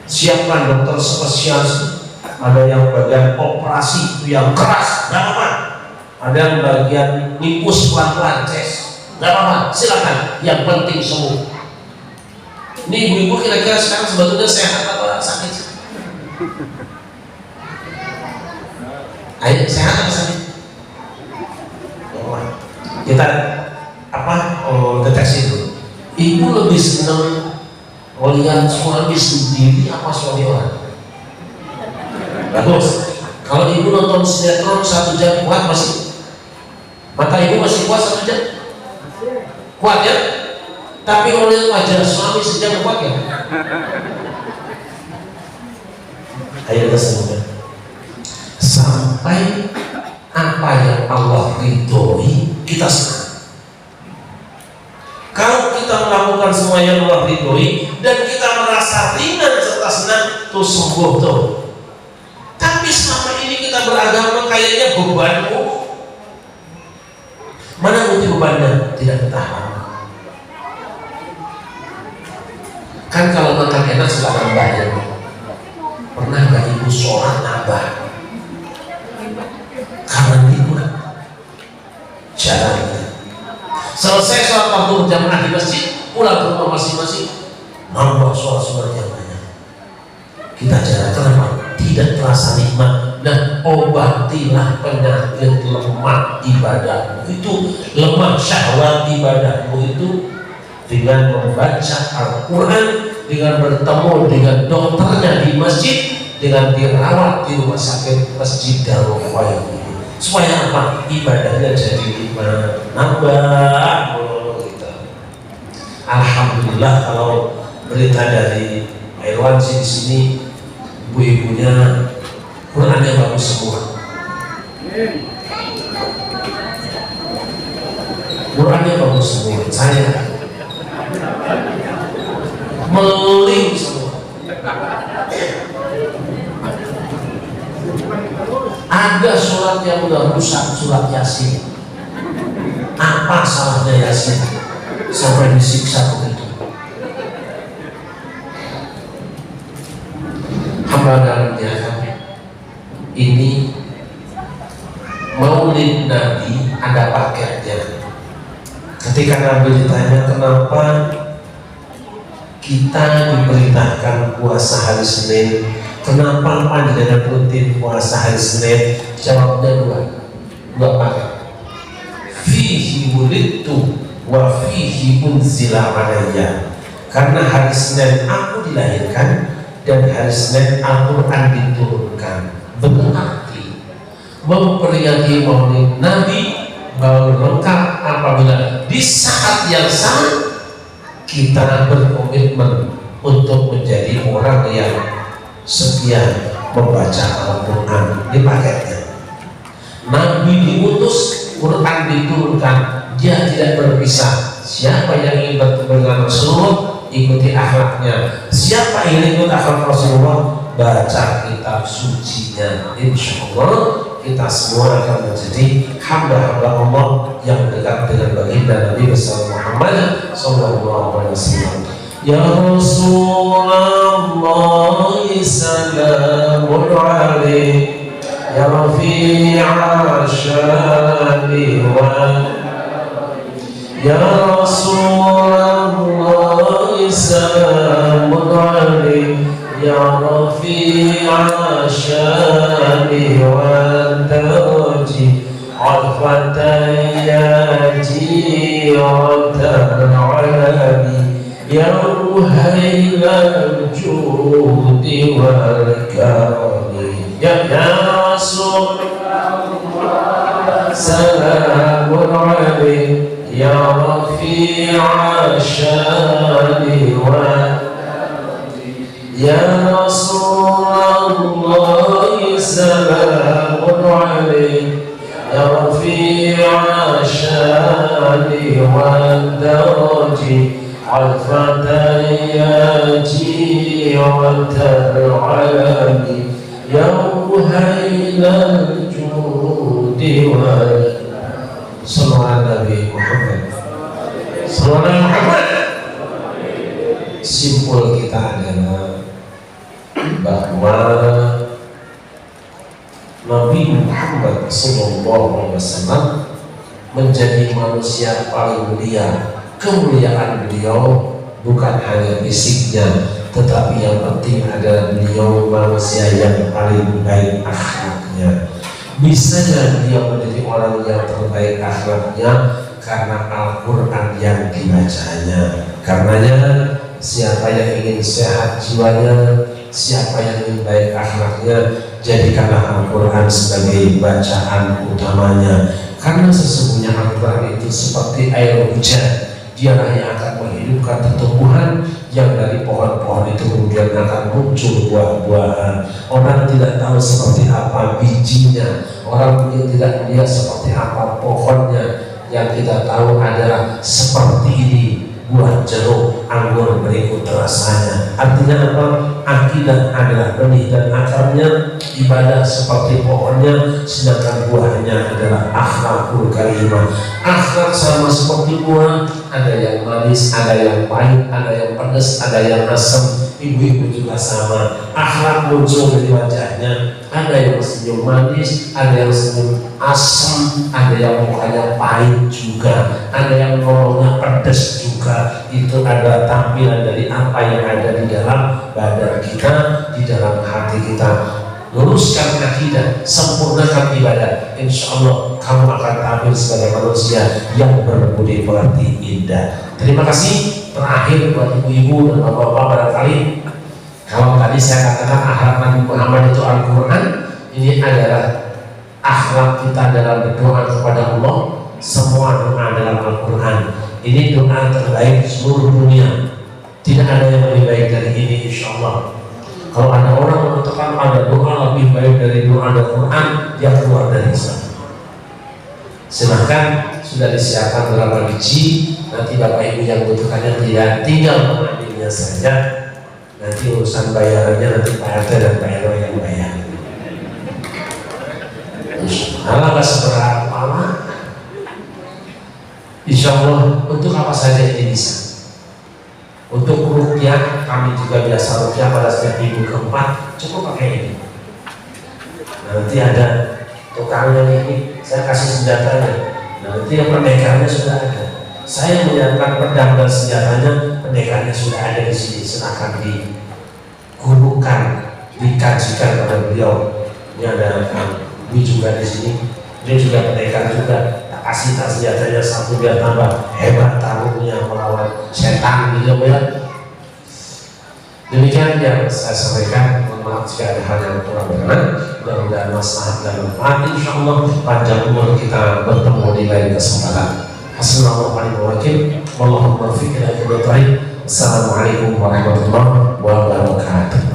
Siapkan dokter spesialis, ada yang bagian operasi itu yang keras, gak apa-apa. Ada yang bagian nipus pelan-pelan, ces, gak apa-apa, silakan. Yang penting sembuh. Ini ibu-ibu kira-kira sekarang sebetulnya sehat atau sakit? Ayo, sehat atau sakit? Kita deteksi dulu. Ibu lebih senang melihat suami sendiri apa suami orang? Bagus. Kalau ibu nonton sinetron 1 jam kuat masih? Mata ibu masih kuat 1 jam? Kuat ya? Tapi kalau lihat wajah suami sejam kuat ya? Ayo kita semuanya sampai apa yang Allah ridhoi kita senang. Kalau kita melakukan semua yang Allah ridhoi dan kita merasa ringan serta senang, tuh sembuh tuh. Tapi selama ini kita beragama kayaknya bebanmu, mana bukti bebannya? Tidak ketahuan. Kan kalau makan enak suka nambah ya. Pernah gak ibu sholat nambah? Karena nikmat. Jarang. Selesai sholat waktu berjamaah di masjid, pulang ke rumah masing-masing, nambah sholat sunat yang banyak. Kita jarang. Kenapa? Tidak terasa nikmat. Dan obatilah penyakit lemah ibadahmu itu, lemah syahwat ibadahmu itu dengan membaca Al-Quran, dengan bertemu dengan dokternya di masjid, dengan dirawat di rumah sakit Masjid Darul Khair. Supaya apa? Ibadahnya jadi nambah gitu. Alhamdulillah kalau berita dari Irwan di sini, ibu-ibunya Qurannya bagus semua. Qurannya bagus semua. Saya meling semua. Ada surat yang udah rusak, surat Yasin. Apa salahnya Yasin sampai disiksa begitu? Hamba dalam kami ini Maulid Nabi ada paketnya. Ketika Nabi ditanya kenapa kita diperintahkan puasa hari Senin, kenapa panjenengan rutin puasa hari Senin? Jawabnya dua paket. Fihi wulidtu wa fihi unzila alayya. Karena hari Senin aku dilahirkan dan hari Senin Al-Quran diturunkan. Berarti memperingati Maulid Nabi baru lengkap apabila di saat yang sama kita berkomitmen untuk menjadi orang yang setia membaca Al-Quran. Ini paketnya. Nabi diutus, Quran diturunkan, dia tidak berpisah. Siapa yang ingin bertemu dengan Rasulullah, ikuti akhlaknya. Siapa yang ikut akhlak Rasulullah, baca kitab sucinya. Insya Allah kita semua akan menjadi hamba-hamba Allah yang dekat dengan baginda Nabi besar Muhammad sallallahu alaihi wasallam. Ya Rasulullah salamun alaik ya rafi'a syani wa ya Rasulullah salamun alaik ya rafi'a syani wa taji alfatan ya jiratan alami ya ruhayl al-judi wal-karami ya Rasulullah salamun alaik ya rafi'a syani wa ya Rasulullah salamun alaik ya rafi'a syani wa daraji alfatan ya jiratan alami ya ruhayl al-judi wal Sallallahu Nabi Muhammad. Sallallahu Muhammad. Simpul kita adalah bahwa Nabi Muhammad Sallallahu Alaihi Wasallam menjadi manusia paling mulia. Kemuliaan beliau bukan hanya fisiknya, tetapi yang penting adalah beliau manusia yang paling baik akhlaknya. Bisanya dia menjadi orang yang terbaik akhlaknya karena Al-Quran yang dibacanya. Karenanya siapa yang ingin sehat jiwanya, siapa yang ingin baik akhlaknya, jadikanlah Al-Quran sebagai bacaan utamanya. Karena sesungguhnya Al-Quran itu seperti air hujan, dialah yang akan menghidupkan tumbuhan yang dari pohon-pohon itu kemudian akan muncul buah-buahan. Orang tidak tahu seperti apa bijinya, orang mungkin tidak melihat seperti apa pohonnya. Yang kita tahu adalah seperti ini buah jeruk, anggur berikut rasanya. Artinya apa? Akidah adalah benih dan akarnya, ibadah seperti pohonnya, sedangkan buahnya adalah akhlakul karimah. Akhlak sama seperti buah, ada yang manis, ada yang pahit, ada yang pedas, ada yang asam. Ibu-ibu juga sama, akhlak muncul dari wajahnya. Ada yang senyum manis, ada yang senyum asam, ada yang mukanya pahit juga, ada yang ngomongnya pedas juga. Itu ada tampilan dari apa yang ada di dalam badan kita, di dalam hati kita. Luruskan akidah, sempurnakan ibadah, insya Allah kamu akan tampil sebagai manusia yang berbudi pekerti indah. Terima kasih. Terakhir buat ibu-ibu dan bapak-bapak, barangkali kalau tadi saya katakan akhlak Nabi Muhammad itu Al-Quran, ini adalah akhlak kita dalam berdoa kepada Allah. Semua doa dalam Al-Quran. Ini doa terbaik di seluruh dunia. Tidak ada yang lebih baik dari ini, insya Allah. Kalau ada orang mengatakan ada doa lebih baik dari doa Al-Quran, dia keluar dari Islam. Silahkan, sudah disiapkan berapa biji. Nanti bapak ibu yang butuhkannya tidak tinggal mengambilnya saja. Nanti urusan bayarannya nanti Pak RT dan Pak RW yang bayar. Insya Allah seberapa lama? Insya Allah untuk apa saja ini bisa. Untuk rukyah, kami juga biasa rukyah pada setiap minggu keempat, cukup pakai ini. Nanti ada tukangnya ini, saya kasih senjatanya. Nanti yang pendekarnya sudah ada. Saya menyiapkan pedang dan senjatanya, pendekarnya sudah ada di sini. Silakan digurukan, dikajikan pada beliau. Ini ada Ibu juga di sini. Dia juga pendekar juga. Tak kasih tak senjatanya satu biar tambah hebat taruhnya melawan setan gitu ya. Demikian yang saya sampaikan. Mohon maaf jika ada hal yang kurang berkenan. Mudah-mudahan maslahat dan manfaat. Insya Allah panjang umur kita bertemu di lain kesempatan. Assalamualaikum warahmatullahi wabarakatuh. Assalamualaikum warahmatullahi wabarakatuh.